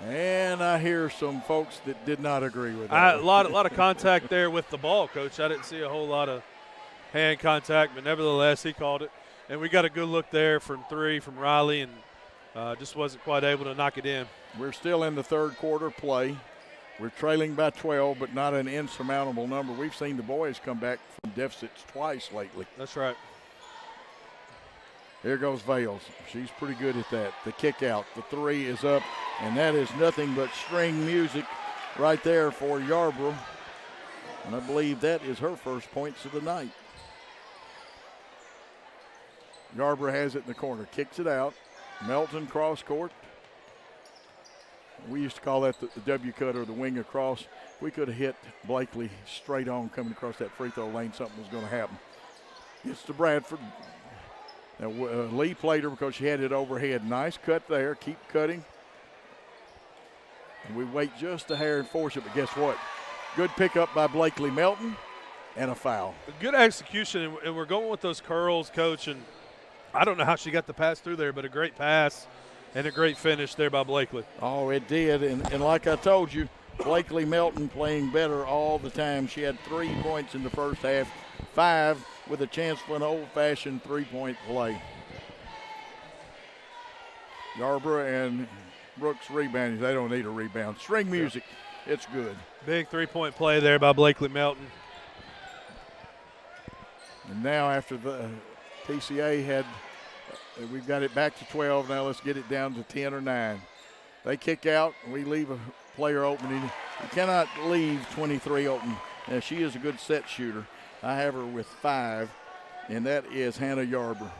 And I hear some folks that did not agree with that. A lot of contact there with the ball, Coach. I didn't see a whole lot of hand contact, but nevertheless, he called it. And we got a good look there from 3 from Riley, and just wasn't quite able to knock it in. We're still in the third quarter play. We're trailing by 12, but not an insurmountable number. We've seen the boys come back from deficits twice lately. That's right. Here goes Vales. She's pretty good at that. The kick out. The 3 is up, and that is nothing but string music right there for Yarborough. And I believe that is her first points of the night. Yarborough has it in the corner, kicks it out. Melton cross court. We used to call that the W cut or the wing across. If we could have hit Blakely straight on coming across that free throw lane, something was going to happen. It's to Bradford. Now, Lee played her because she had it overhead. Nice cut there. Keep cutting. And we wait just a hair and force it, but guess what? Good pickup by Blakely Melton and a foul. Good execution, and we're going with those curls, Coach. And I don't know how she got the pass through there, but a great pass and a great finish there by Blakely. Oh, it did. And like I told you, Blakely Melton playing better all the time. She had 3 points in the first half, 5 with a chance for an old-fashioned three-point play. Yarborough and Brooks rebounding. They don't need a rebound. String music. Yeah. It's good. Big three-point play there by Blakely Melton. And now after the TCA had, we've got it back to 12. Now let's get it down to 10 or 9. They kick out. We leave a player open. You cannot leave 23 open. Now she is a good set shooter. I have her with 5, and that is Hannah Yarborough.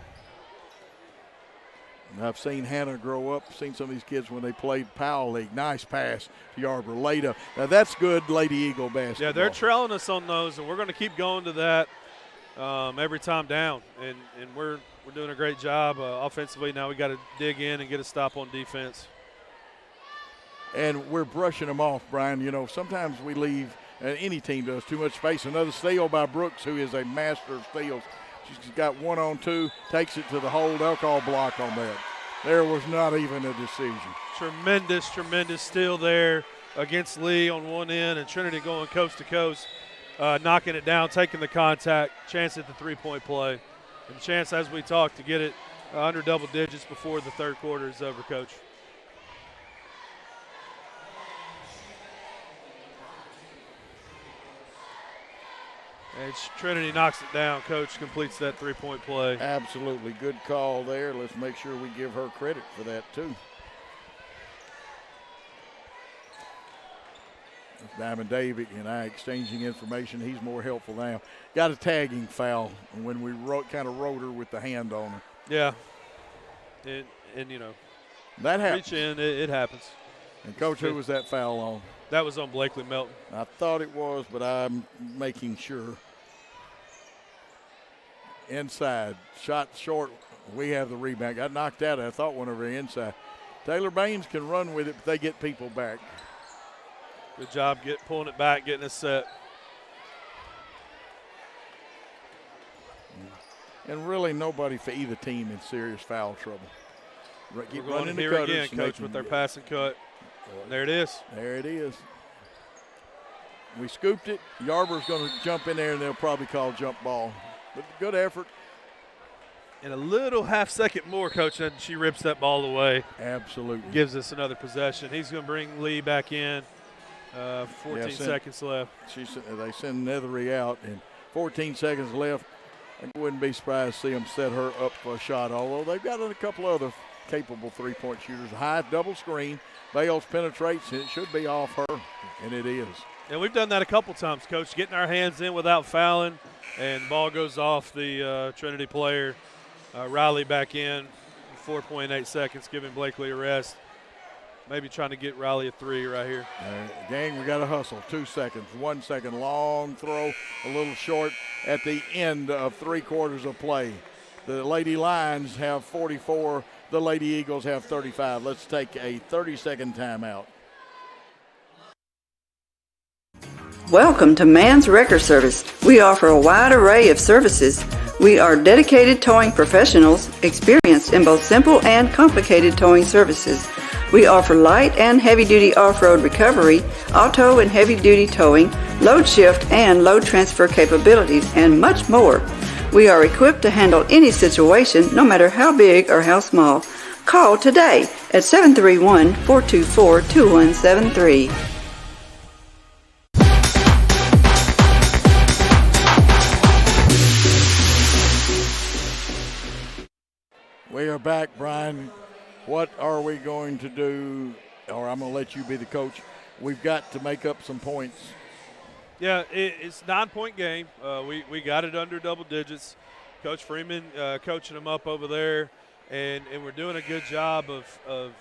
And I've seen Hannah grow up, seen some of these kids when they played Powell League. Nice pass to Yarborough, laid up. Now that's good Lady Eagle basketball. Yeah, they're trailing us on those, and we're going to keep going to that every time down. And we're doing a great job offensively. Now we got to dig in and get a stop on defense. And we're brushing them off, Brian. You know, sometimes we leave, any team does, too much space. Another steal by Brooks, who is a master of steals. She's got 1-on-2, takes it to the hole. They'll call block on that. There was not even a decision. Tremendous steal there against Lee on one end, and Trinity going coast to coast, knocking it down, taking the contact, chance at the three-point play. And chance, as we talked, to get it under double digits before the third quarter is over, Coach. And Trinity knocks it down. Coach completes that three-point play. Absolutely. Good call there. Let's make sure we give her credit for that, too. Diamond David and I exchanging information. He's more helpful now. Got a tagging foul when we kind of rode her with the hand on her. Yeah. And you know, that happens. Reach in, it happens. And, Coach, who was that foul on? That was on Blakely Melton. I thought it was, but I'm making sure. Inside, shot short. We have the rebound. Got knocked out. I thought one over inside. Taylor Baines can run with it, but they get people back. Good job pulling it back, getting us set. And really nobody for either team in serious foul trouble. Keep running here again, Coach, with their pass and cut. There it is. There it is. We scooped it. Yarborough's going to jump in there, and they'll probably call jump ball. But good effort. In a little half-second more, Coach, and she rips that ball away. Absolutely. Gives us another possession. He's going to bring Lee back in. 14 seconds left. They send Nethery out, and 14 seconds left. I wouldn't be surprised to see them set her up for a shot, although they've got a couple other capable three-point shooters. High double screen. Bales penetrates, and it should be off her, and it is. And we've done that a couple times, Coach, getting our hands in without fouling, and ball goes off the Trinity player. Riley back in, 4.8 seconds, giving Blakely a rest. Maybe trying to get Riley a three right here. Gang, we got to hustle. 2 seconds, 1 second, long throw, a little short at the end of 3 quarters of play. The Lady Lions have 44. The Lady Eagles have 35. Let's take a 30-second timeout. Welcome to Mann's Wrecker Service. We offer a wide array of services. We are dedicated towing professionals, experienced in both simple and complicated towing services. We offer light and heavy-duty off-road recovery, auto and heavy-duty towing, load shift and load transfer capabilities, and much more. We are equipped to handle any situation, no matter how big or how small. Call today at 731-424-2173. We are back, Brian. What are we going to do? Or I'm going to let you be the coach. We've got to make up some points. Yeah, it's a 9-point game. We got it under double digits. Coach Freeman coaching them up over there, and we're doing a good job of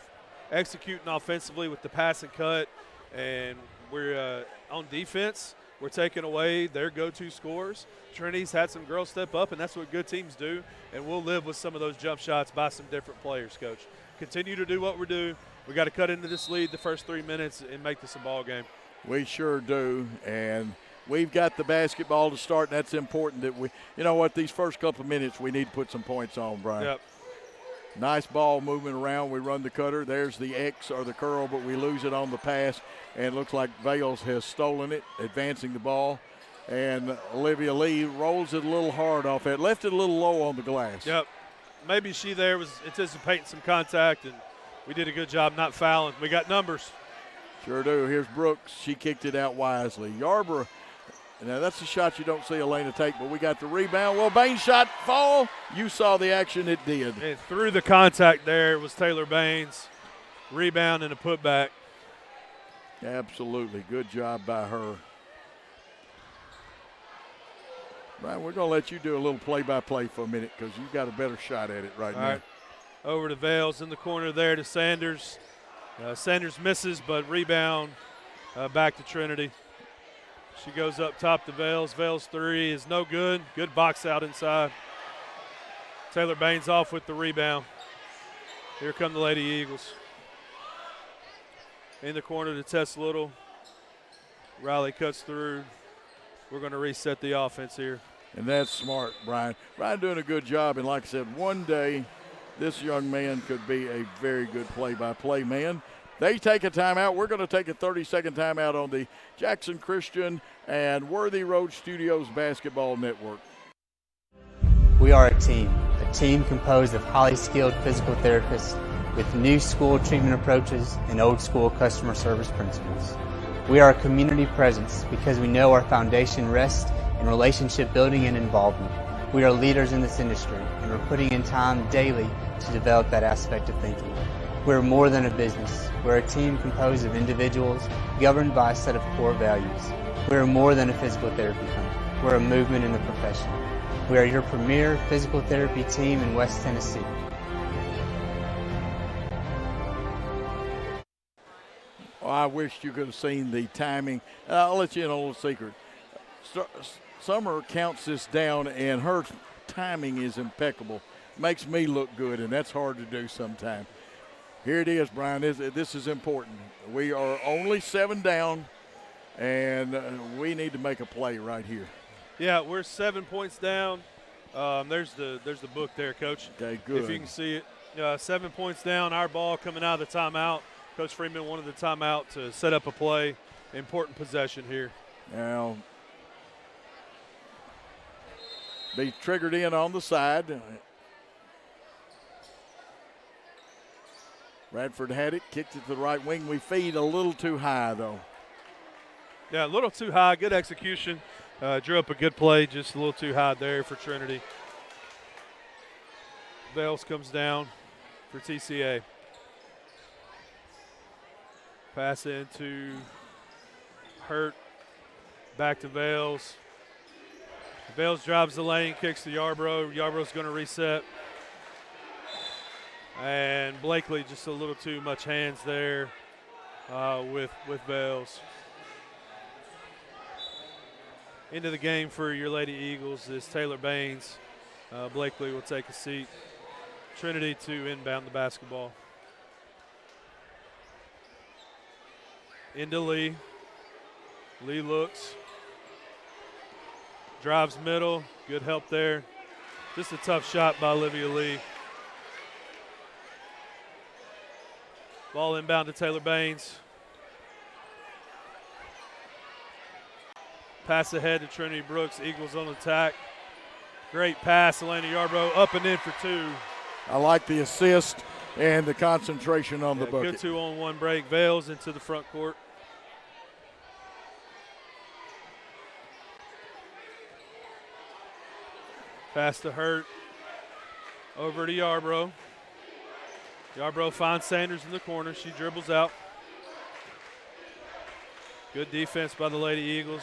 executing offensively with the pass and cut, and we're on defense. We're taking away their go-to scores. Trinity's had some girls step up, and that's what good teams do, and we'll live with some of those jump shots by some different players, Coach. Continue to do what we do. We got to cut into this lead the first 3 minutes and make this a ball game. We sure do, and we've got the basketball to start, and that's important that we, you know what, these first couple of minutes we need to put some points on, Brian. Yep. Nice ball moving around. We run the cutter. There's the X or the curl, but we lose it on the pass, and it looks like Vales has stolen it, advancing the ball, and Olivia Lee rolls it a little hard off it, left it a little low on the glass. Yep. Maybe she there was anticipating some contact, and we did a good job not fouling. We got numbers. Sure do. Here's Brooks. She kicked it out wisely. Yarborough, now that's a shot you don't see Elena take, but we got the rebound. Well, Baines' shot fall. You saw the action. It did. And through the contact there, it was Taylor Baines. Rebound and a putback. Absolutely. Good job by her. Brian, we're going to let you do a little play-by-play for a minute because you've got a better shot at it right now. All right. Over to Vales in the corner there to Sanders. Sanders misses, but rebound back to Trinity. She goes up top to Vales. Vales three is no good. Good box out inside. Taylor Baines off with the rebound. Here come the Lady Eagles. In the corner to Tess Little. Riley cuts through. We're going to reset the offense here. And that's smart, Brian. Brian doing a good job, and like I said, one day this young man could be a very good play-by-play man. They take a timeout. We're going to take a 30-second timeout on the Jackson Christian and Worthy Road Studios Basketball Network. We are a team composed of highly skilled physical therapists with new school treatment approaches and old school customer service principles. We are a community presence because we know our foundation rests in relationship building and involvement. We are leaders in this industry, and we're putting in time daily to develop that aspect of thinking. We're more than a business. We're a team composed of individuals governed by a set of core values. We're more than a physical therapy company. We're a movement in the profession. We are your premier physical therapy team in West Tennessee. Oh, I wish you could have seen the timing. I'll let you in on a little secret. Summer counts this down, and her timing is impeccable. Makes me look good, and that's hard to do sometimes. Here it is, Brian. This is important. We are only 7 down, and we need to make a play right here. Yeah, we're 7 points down. There's the book there, Coach. Okay, good. If you can see it. 7 points down, our ball coming out of the timeout. Coach Freeman wanted the timeout to set up a play. Important possession here. Now, be triggered in on the side. Radford had it, kicked it to the right wing. We feed a little too high, though. Yeah, a little too high. Good execution. Drew up a good play, just a little too high there for Trinity. Vales comes down for TCA. Pass into Hurt. Back to Vales. Vales drives the lane, kicks to Yarborough. Yarborough's going to reset. And Blakely just a little too much hands there with Vales. Into the game for your Lady Eagles is Taylor Baines. Blakely will take a seat. Trinity to inbound the basketball. Into Lee. Lee looks. Drives middle. Good help there. Just a tough shot by Olivia Lee. Ball inbound to Taylor Baines. Pass ahead to Trinity Brooks. Eagles on attack. Great pass, Elena Yarborough up and in for 2. I like the assist and the concentration on the bucket. Good 2-on-1 break. Vales into the front court. Pass to Hurt. Over to Yarborough. Yarborough finds Sanders in the corner. She dribbles out. Good defense by the Lady Eagles.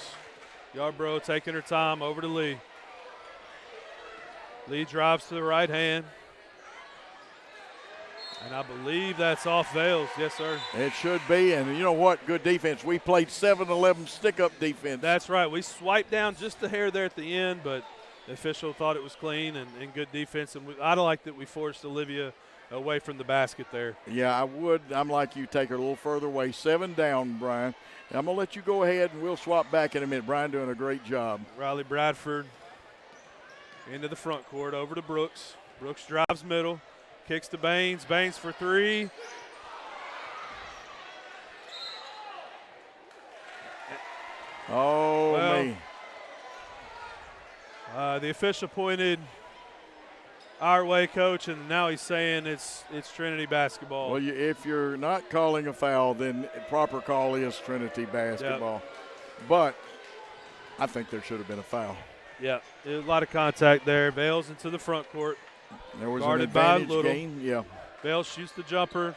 Yarbrough taking her time over to Lee. Lee drives to the right hand. And I believe that's off Vales. Yes, sir. It should be. And you know what? Good defense. We played 7-11 stick-up defense. That's right. We swiped down just a hair there at the end, but the official thought it was clean and good defense. And I don't like that we forced Olivia away from the basket there. Yeah, I would. I'm like you, take her a little further away. 7 down, Brian. And I'm going to let you go ahead, and we'll swap back in a minute. Brian doing a great job. Riley Bradford into the front court, over to Brooks. Brooks drives middle. Kicks to Baines. Baines for 3. Oh, well, me. The official pointed our way, Coach, and now he's saying it's Trinity basketball. Well, if you're not calling a foul, then proper call is Trinity basketball. Yep. But I think there should have been a foul. Yeah, a lot of contact there. Vales into the front court. There was guarded an advantage by Little. game. Yeah. Vales shoots the jumper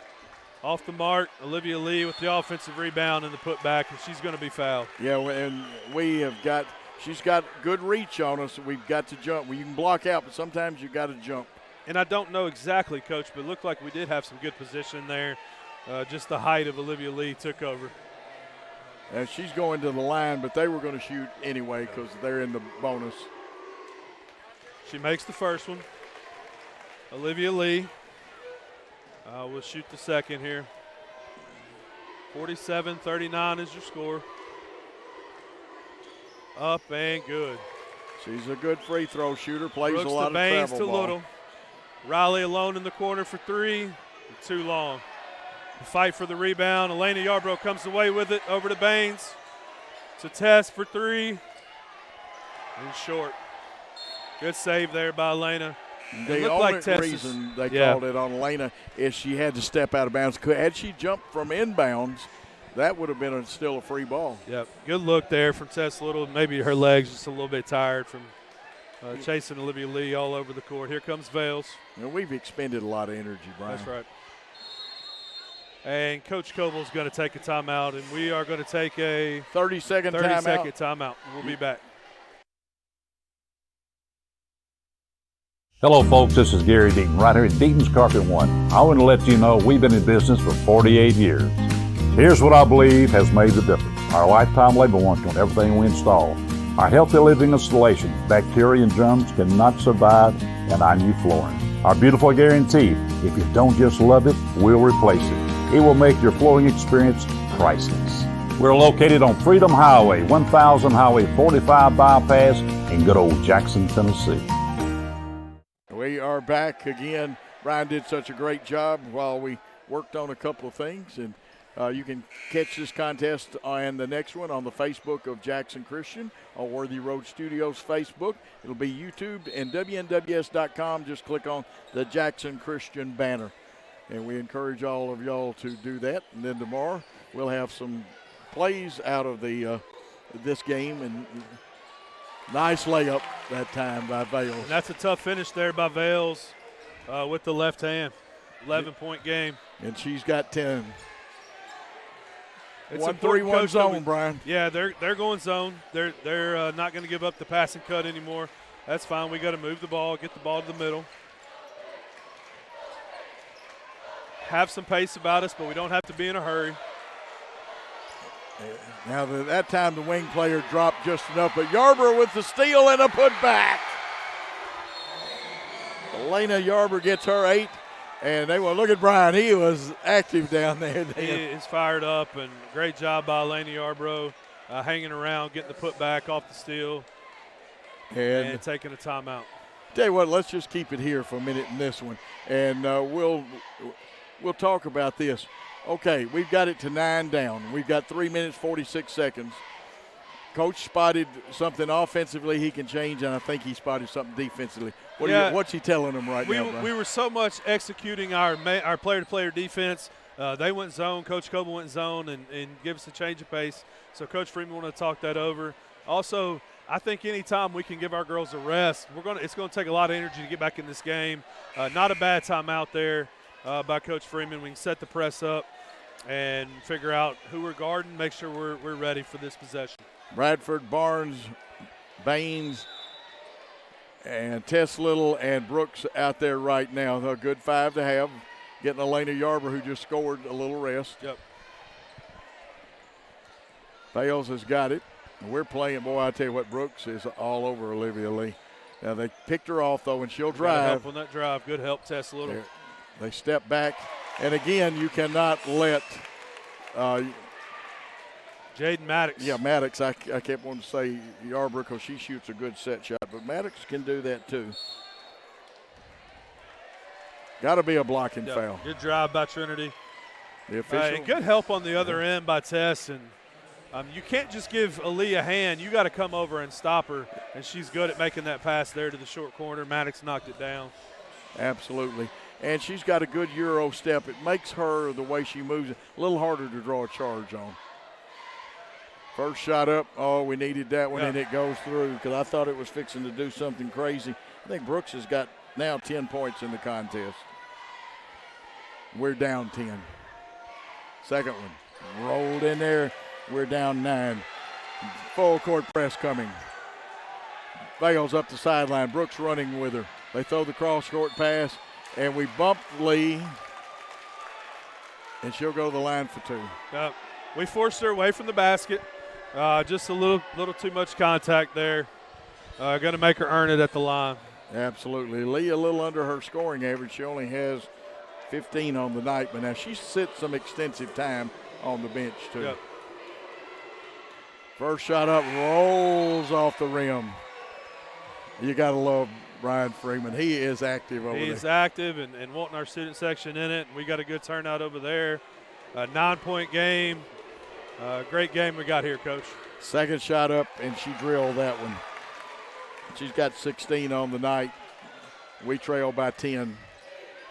off the mark. Olivia Lee with the offensive rebound and the putback, and she's going to be fouled. Yeah, and we have got – she's got good reach on us. We've got to jump. Well, you can block out, but sometimes you got to jump. And I don't know exactly, Coach, but it looked like we did have some good position there. Just the height of Olivia Lee took over. And she's going to the line, but they were going to shoot anyway because they're in the bonus. She makes the first one. Olivia Lee will shoot the second here. 47-39 is your score. Up and good. She's a good free throw shooter, plays Brooks a lot of Baines travel to ball. Little. Riley alone in the corner for 3. Too long. The fight for the rebound. Elena Yarbrough comes away with it over to Baines. To Tess for 3. And short. Good save there by Elena. The only reason they called it on Elena is she had to step out of bounds. Had she jumped from inbounds, that would have been still a free ball. Yep. Good look there from Tess Little. Maybe her legs just a little bit tired from chasing Olivia Lee all over the court. Here comes Vales. And we've expended a lot of energy, Brian. That's right. And Coach Coble's going to take a timeout, and we are going to take a 30-second timeout. We'll be back. Hello, folks. This is Gary Deaton, right here at Deaton's Carpet One. I want to let you know we've been in business for 48 years. Here's what I believe has made the difference. Our lifetime labor warranty on everything we install. Our healthy living installations, bacteria and germs cannot survive in our new flooring. Our beautiful guarantee, if you don't just love it, we'll replace it. It will make your flooring experience priceless. We're located on Freedom Highway, 1000 Highway 45 Bypass in good old Jackson, Tennessee. We are back again. Brian did such a great job while we worked on a couple of things. And you can catch this contest and the next one on the Facebook of Jackson Christian, on Worthy Road Studios Facebook. It'll be YouTube and WNWS.com. Just click on the Jackson Christian banner. And we encourage all of y'all to do that. And then tomorrow we'll have some plays out of the this game. And nice layup that time by Vales. And that's a tough finish there by Vales with the left hand. 11-point game. And she's got 10. It's 1-3-1 zone, Brian. Yeah, they're going zone. They're not going to give up the pass and cut anymore. That's fine. We got to move the ball, get the ball to the middle. Have some pace about us, but we don't have to be in a hurry. Now, that time the wing player dropped just enough, but Yarbrough with the steal and a putback. Elena Yarbrough gets her 8, and they will look at Brian. He was active down there. He is fired up, and great job by Elena Yarbrough hanging around, getting the putback off the steal, and taking a timeout. Tell you what, let's just keep it here for a minute in this one, and we'll talk about this. Okay, we've got it to 9 down. We've got 3 minutes, 46 seconds. Coach spotted something offensively he can change, and I think he spotted something defensively. What's he telling them now, Brian? We were so much executing our player-to-player defense. They went zone. Coach Coble went zone and give us a change of pace. So Coach Freeman wanted to talk that over. Also, I think anytime we can give our girls a rest, it's going to take a lot of energy to get back in this game. Not a bad time out there by Coach Freeman. We can set the press up and figure out who we're guarding, make sure we're ready for this possession. Bradford, Barnes, Baines, and Tess Little and Brooks out there right now. A good 5 to have. Getting Elena Yarber, who just scored, a little rest. Yep. Bales has got it. We're playing, boy, I tell you what, Brooks is all over Olivia Lee. Now, they picked her off, though, and she'll drive. Help on that drive. Good help, Tess Little. They step back. And, again, you cannot let Jaden Maddox. Yeah, Maddox. I kept wanting to say Yarber because she shoots a good set shot, but Maddox can do that too. Got to be a blocking foul. Good drive by Trinity. The official. And good help on the other end by Tess. And you can't just give Ali a hand. You got to come over and stop her, and she's good at making that pass there to the short corner. Maddox knocked it down. Absolutely. And she's got a good Euro step. It makes her, the way she moves, a little harder to draw a charge on. First shot up. Oh, we needed that one, and it goes through because I thought it was fixing to do something crazy. I think Brooks has got now 10 points in the contest. We're down 10. Second one. Rolled in there. We're down 9. Full court press coming. Bales up the sideline. Brooks running with her. They throw the cross-court pass, and we bump Lee, and she'll go to the line for 2. We forced her away from the basket. Just a little too much contact there. Going to make her earn it at the line. Absolutely. Lee a little under her scoring average. She only has 15 on the night, but now she sits some extensive time on the bench too. Yep. First shot up, rolls off the rim. You got to love Brian Freeman. He is active over there. He's active and wanting our student section in it. We got a good turnout over there. A 9-point game. Great game we got here, Coach. Second shot up, and she drilled that one. She's got 16 on the night. We trail by 10.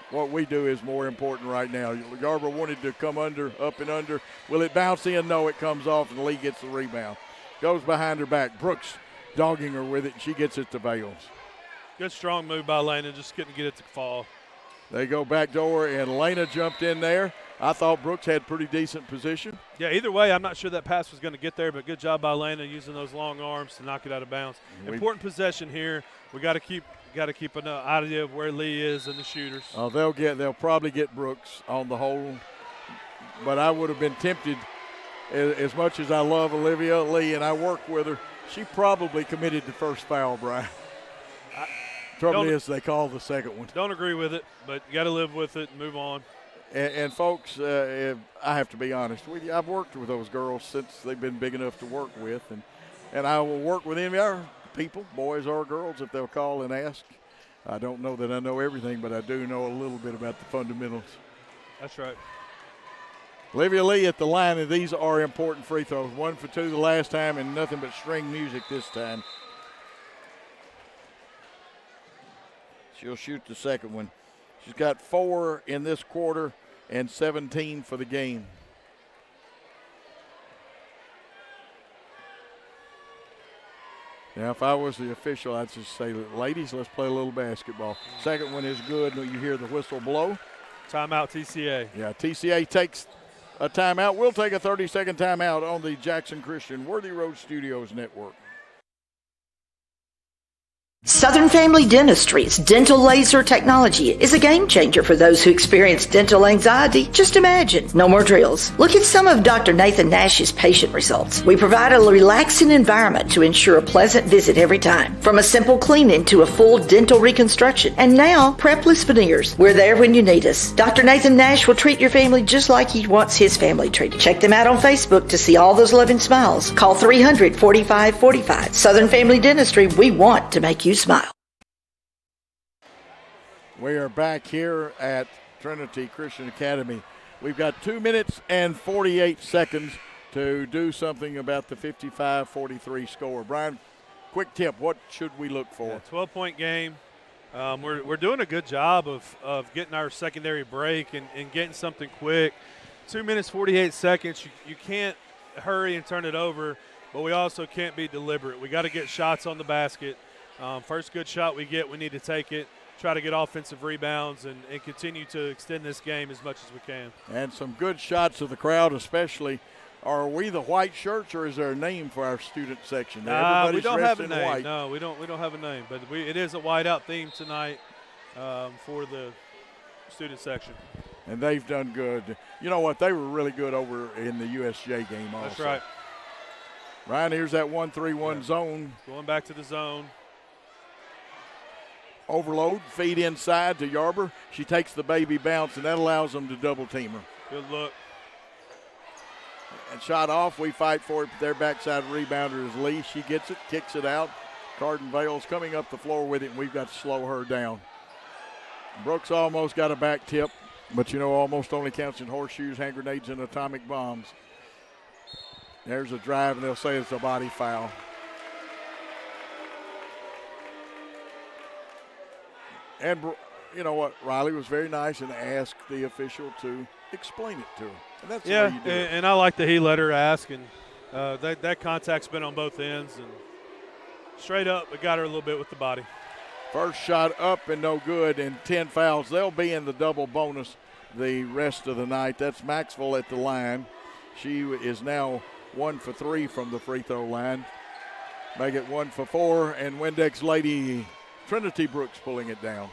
What we do is more important right now. Yarber wanted to come under, up and under. Will it bounce in? No, it comes off, and Lee gets the rebound. Goes behind her back. Brooks dogging her with it, and she gets it to Bales. Good strong move by Lena, just couldn't get it to fall. They go back door, and Lena jumped in there. I thought Brooks had pretty decent position. Yeah, either way, I'm not sure that pass was going to get there, but good job by Lena using those long arms to knock it out of bounds. Important possession here. We got to keep an idea of where Lee is and the shooters. Oh, they'll probably get Brooks on the whole, but I would have been tempted. As much as I love Olivia Lee and I work with her, she probably committed the first foul, Brian. Trouble is they call the second one. Don't agree with it, but you got to live with it and move on. And folks, I have to be honest with you. I've worked with those girls since they've been big enough to work with, and I will work with any of our people, boys or girls, if they'll call and ask. I don't know that I know everything, but I do know a little bit about the fundamentals. That's right. Olivia Lee at the line, and these are important free throws. 1 for 2 the last time, and nothing but string music this time. She'll shoot the second one. She's got 4 in this quarter and 17 for the game. Now, if I was the official, I'd just say, ladies, let's play a little basketball. Second one is good. You hear the whistle blow. Timeout, TCA. Yeah, TCA takes a timeout. We'll take a 30-second timeout on the Jackson Christian Worthy Road Studios Network. Southern Family Dentistry's dental laser technology is a game changer for those who experience dental anxiety. Just imagine, no more drills. Look at some of Dr. Nathan Nash's patient results. We provide a relaxing environment to ensure a pleasant visit every time. From a simple cleaning to a full dental reconstruction. And now, prepless veneers. We're there when you need us. Dr. Nathan Nash will treat your family just like he wants his family treated. Check them out on Facebook to see all those loving smiles. Call 300-4545. Southern Family Dentistry, we want to make you smile. We are back here at Trinity Christian Academy. We've got 2 minutes and 48 seconds to do something about the 55-43 score. Brian, quick tip, what should we look for? 12-point game. We're doing a good job of getting our secondary break and getting something quick. 2 minutes, 48 seconds. You can't hurry and turn it over, but we also can't be deliberate. We got to get shots on the basket. First good shot we get, we need to take it, try to get offensive rebounds, and continue to extend this game as much as we can. And some good shots of the crowd, especially Are we the white shirts, or is there a name for our student section? We Everybody's don't dressed have a in name. white. No, we don't have a name, but it is a whiteout theme tonight for the student section. And they've done good. You know what? They were really good over in the USJ game also. That's right. Ryan, here's that 1-3-1 zone. Going back to the zone. Overload, feed inside to Yarber. She takes the baby bounce, and that allows them to double team her. Good look. And shot off, we fight for it. Their backside rebounder is Lee. She gets it, kicks it out. Carden Vales coming up the floor with it, and we've got to slow her down. Brooks almost got a back tip, but you know, almost only counts in horseshoes, hand grenades, and atomic bombs. There's a drive, and they'll say it's a body foul. And you know what? Riley was very nice and asked the official to explain it to her. And that's the way you do it. And I like that he let her ask, and that contact's been on both ends. And straight up, it got her a little bit with the body. First shot up and no good, and 10 fouls. They'll be in the double bonus the rest of the night. That's Maxwell at the line. She is now 1 for 3 from the free throw line. Make it 1 for 4, and Windex Lady Trinity Brooks pulling it down.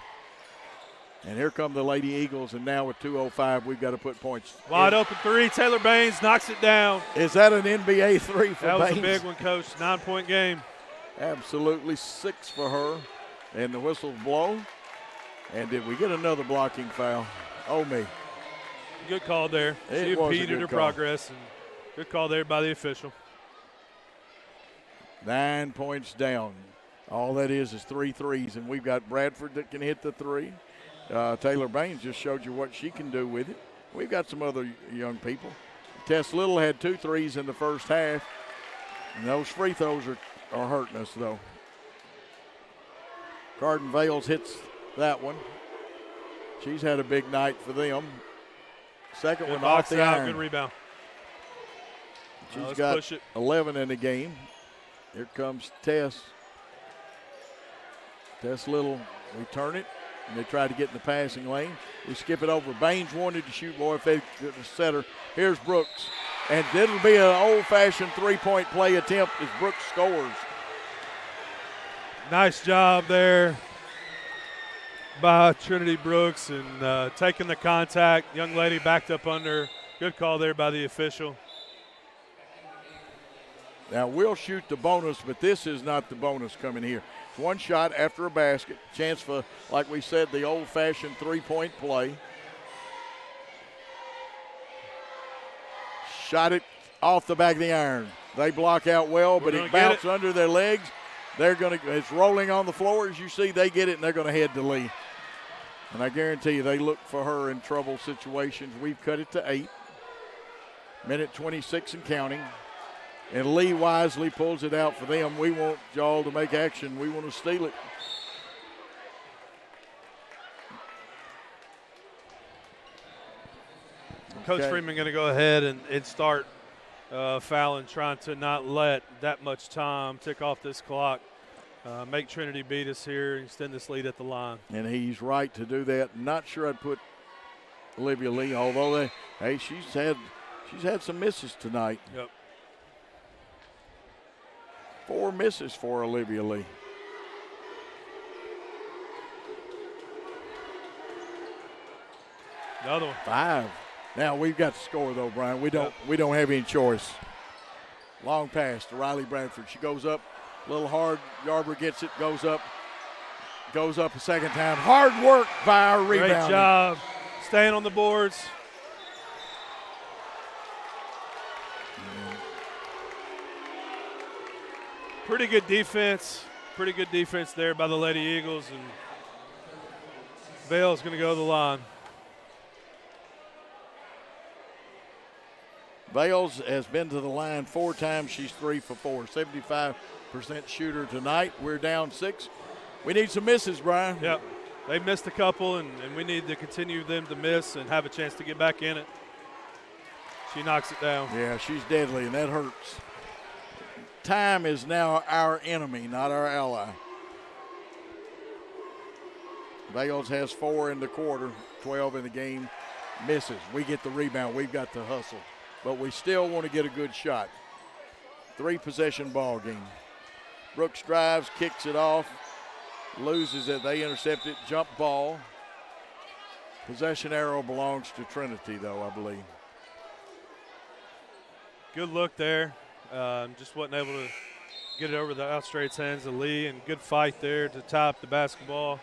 And here come the Lady Eagles, and now with 2:05, we've got to put points. Wide open three. Taylor Baines knocks it down. Is that an NBA three for Baines? That was a big one, Coach. 9-point game. Absolutely 6 for her. And the whistles blow. And did we get another blocking foul? Oh, me. Good call there. She impeded her progress, and good call there by the official. 9 points down. All that is 3 threes, and we've got Bradford that can hit the three. Taylor Baines just showed you what she can do with it. We've got some other young people. Tess Little had 2 threes in the first half, and those free throws are hurting us, though. Carden Vales hits that one. She's had a big night for them. Second good one off the out, iron. Good rebound. She's got 11 in the game. Here comes Tess. Tess Little, we turn it, and they try to get in the passing lane. We skip it over. Baines wanted to shoot more if they could have set her. Here's Brooks. And it'll be an old-fashioned three-point play attempt as Brooks scores. Nice job there by Trinity Brooks and taking the contact. Young lady backed up under. Good call there by the official. Now, we'll shoot the bonus, but this is not the bonus coming here. It's one shot after a basket. Chance for, like we said, the old-fashioned three-point play. Shot it off the back of the iron. They block out well, but it bounced under their legs. It's rolling on the floor. As you see, they get it, and they're going to head to Lee. And I guarantee you they look for her in trouble situations. We've cut it to 8. Minute 26 and counting. And Lee wisely pulls it out for them. We want y'all to make action. We want to steal it. Coach Freeman going to go ahead and start fouling, trying to not let that much time tick off this clock. Make Trinity beat us here and extend this lead at the line. And he's right to do that. Not sure I'd put Olivia Lee, although she's had some misses tonight. Yep. 4 misses for Olivia Lee. Another one. 5. Now we've got to score though, Brian. We don't have any choice. Long pass to Riley Bradford. She goes up a little hard. Yarber gets it, goes up a second time. Hard work by our rebound. Great job staying on the boards. Pretty good defense. Pretty good defense there by the Lady Eagles. And Vale's going to go to the line. Vales has been to the line 4 times. She's 3 for 4. 75% shooter tonight. We're down 6. We need some misses, Brian. Yep. They've missed a couple, and we need to continue them to miss and have a chance to get back in it. She knocks it down. Yeah, she's deadly, and that hurts. Time is now our enemy, not our ally. Vales has 4 in the quarter, 12 in the game. Misses. We get the rebound. We've got to hustle. but we still want to get a good shot. 3-possession ball game. Brooks drives, kicks it off, loses it. They intercept it, jump ball. Possession arrow belongs to Trinity, though, I believe. Good look there. Just wasn't able to get it over the outstretched hands of Lee, and good fight there to tie up the basketball.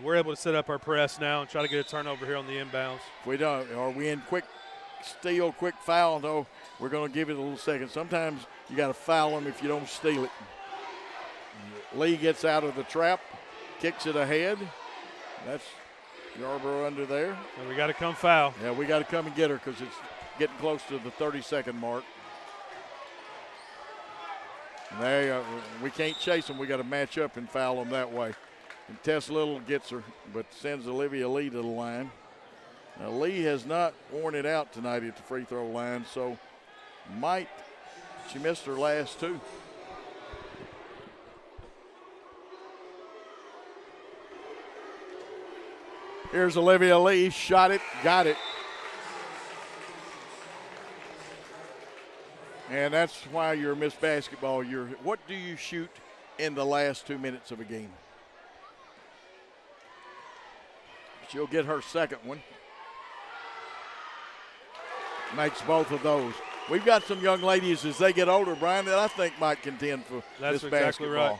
We're able to set up our press now and try to get a turnover here on the inbounds. If we don't, are we in quick steal, quick foul? No, we're going to give it a little second. Sometimes you got to foul them if you don't steal it. Lee gets out of the trap, kicks it ahead. That's Yarborough under there. And we got to come foul. Yeah, we got to come and get her because it's getting close to the 30-second mark. We can't chase them. We got to match up and foul them that way. And Tess Little gets her, but sends Olivia Lee to the line. Now, Lee has not worn it out tonight at the free throw line, so she missed her last two. Here's Olivia Lee, shot it, got it. And that's why you're Miss Basketball. What do you shoot in the last 2 minutes of a game? She'll get her second one. Makes both of those. We've got some young ladies as they get older, Brian, that I think might contend for That's this exactly basketball. Right.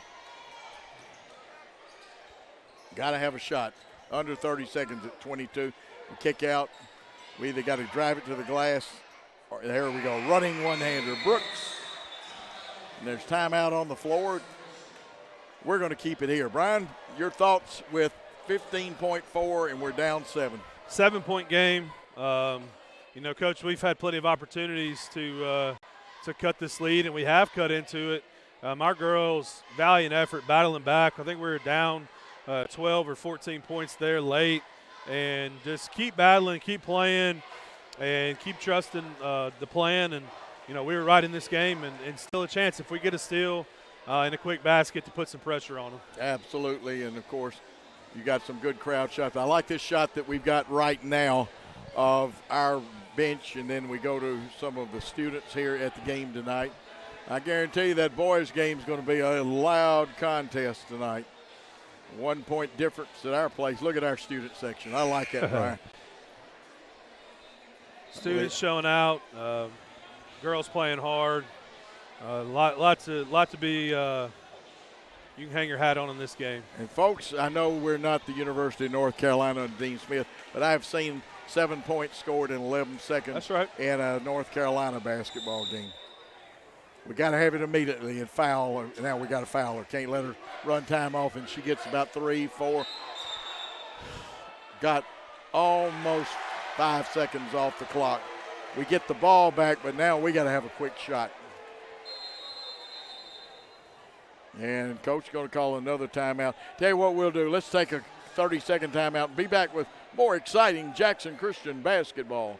Got to have a shot. Under 30 seconds at 22. We kick out. We either got to drive it to the glass. Or there we go. Running one-hander. Brooks. And there's timeout on the floor. We're going to keep it here. Brian, your thoughts with 15.4 and we're down 7. 7-point game. Coach, we've had plenty of opportunities to cut this lead, and we have cut into it. Our girls, valiant effort, battling back. I think we were down 12 or 14 points there late, and just keep battling, keep playing, and keep trusting the plan. And, we were right in this game and still a chance if we get a steal and a quick basket to put some pressure on them. Absolutely, and, of course, you got some good crowd shots. I like this shot that we've got right now of our bench, and then we go to some of the students here at the game tonight. I guarantee you that boys' game is going to be a loud contest tonight. 1 point difference at our place. Look at our student section. I like that, Brian. Students showing out, girls playing hard. Lot to be. You can hang your hat on in this game. And folks, I know we're not the University of North Carolina and Dean Smith, but I've seen 7 points scored in 11 seconds. That's right. In a North Carolina basketball game. We got to have it immediately and foul. Now we got to foul her. Can't let her run time off, and she gets about 3, 4. Got almost 5 seconds off the clock. We get the ball back, but now we got to have a quick shot. And Coach going to call another timeout. Tell you what we'll do. Let's take a 30-second timeout and be back with more exciting Jackson Christian basketball.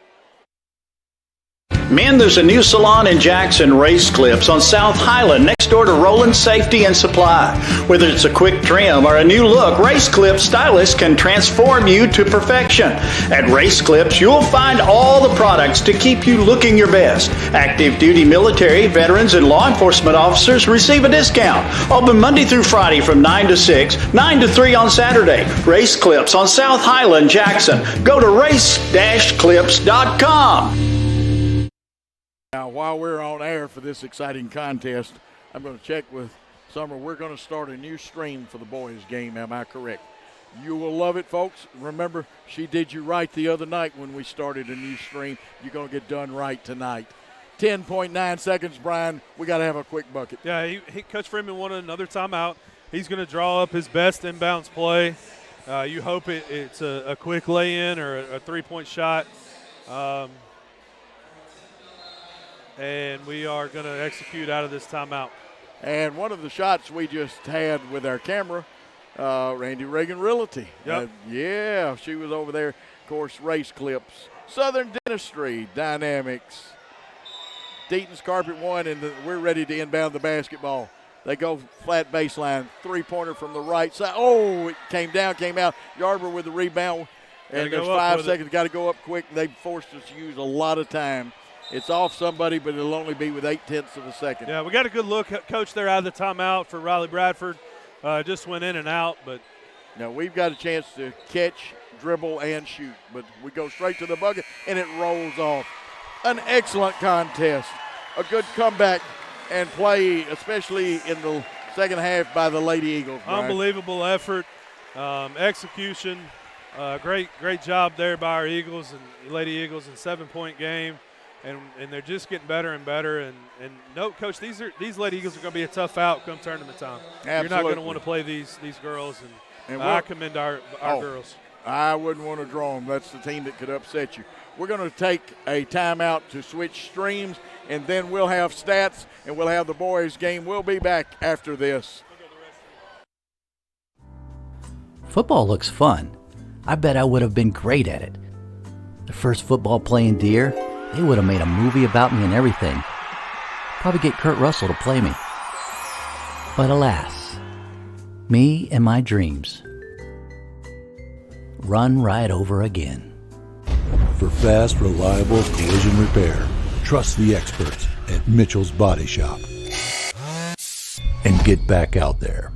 Men, there's a new salon in Jackson, Race Clips, on South Highland, next door to Roland Safety and Supply. Whether it's a quick trim or a new look, Race Clips stylists can transform you to perfection. At Race Clips, you'll find all the products to keep you looking your best. Active duty military, veterans, and law enforcement officers receive a discount. Open Monday through Friday from 9 to 6, 9 to 3 on Saturday. Race Clips on South Highland, Jackson. Go to race-clips.com. Now, while we're on air for this exciting contest, I'm going to check with Summer. We're going to start a new stream for the boys' game. Am I correct? You will love it, folks. Remember, she did you right the other night when we started a new stream. You're going to get done right tonight. 10.9 seconds, Brian. We got to have a quick bucket. Yeah, Coach Freeman wanted another timeout. He's going to draw up his best inbounds play. You hope it's a quick lay-in or a three-point shot. And we are going to execute out of this timeout. And one of the shots we just had with our camera, Randy Reagan Realty. Yep. Yeah, she was over there. Of course, Race Clips, Southern Dentistry, Dynamics, Deaton's Carpet One, and we're ready to inbound the basketball. They go flat baseline, three-pointer from the right side. Oh, it came down, came out. Yarborough with the rebound. And there's 5 seconds. Got to go up quick. They forced us to use a lot of time. It's off somebody, but it'll only be with 0.8 of a second. Yeah, we got a good look. Coach there out of the timeout for Riley Bradford. Just went in and out, but now we've got a chance to catch, dribble, and shoot, but we go straight to the bucket, and it rolls off. An excellent contest. A good comeback and play, especially in the second half by the Lady Eagles. Brian. Unbelievable effort, execution. Great job there by our Eagles and Lady Eagles in 7-point game. And they're just getting better and better. And no, Coach, these Lady Eagles are going to be a tough out come tournament time. Absolutely. You're not going to want to play these girls, and I commend our girls. I wouldn't want to draw them. That's the team that could upset you. We're going to take a timeout to switch streams, and then we'll have stats, and we'll have the boys' game. We'll be back after this. Football looks fun. I bet I would have been great at it. The first football playing deer, they would have made a movie about me and everything. Probably get Kurt Russell to play me. But alas, me and my dreams run right over again. For fast, reliable collision repair, trust the experts at Mitchell's Body Shop. And get back out there.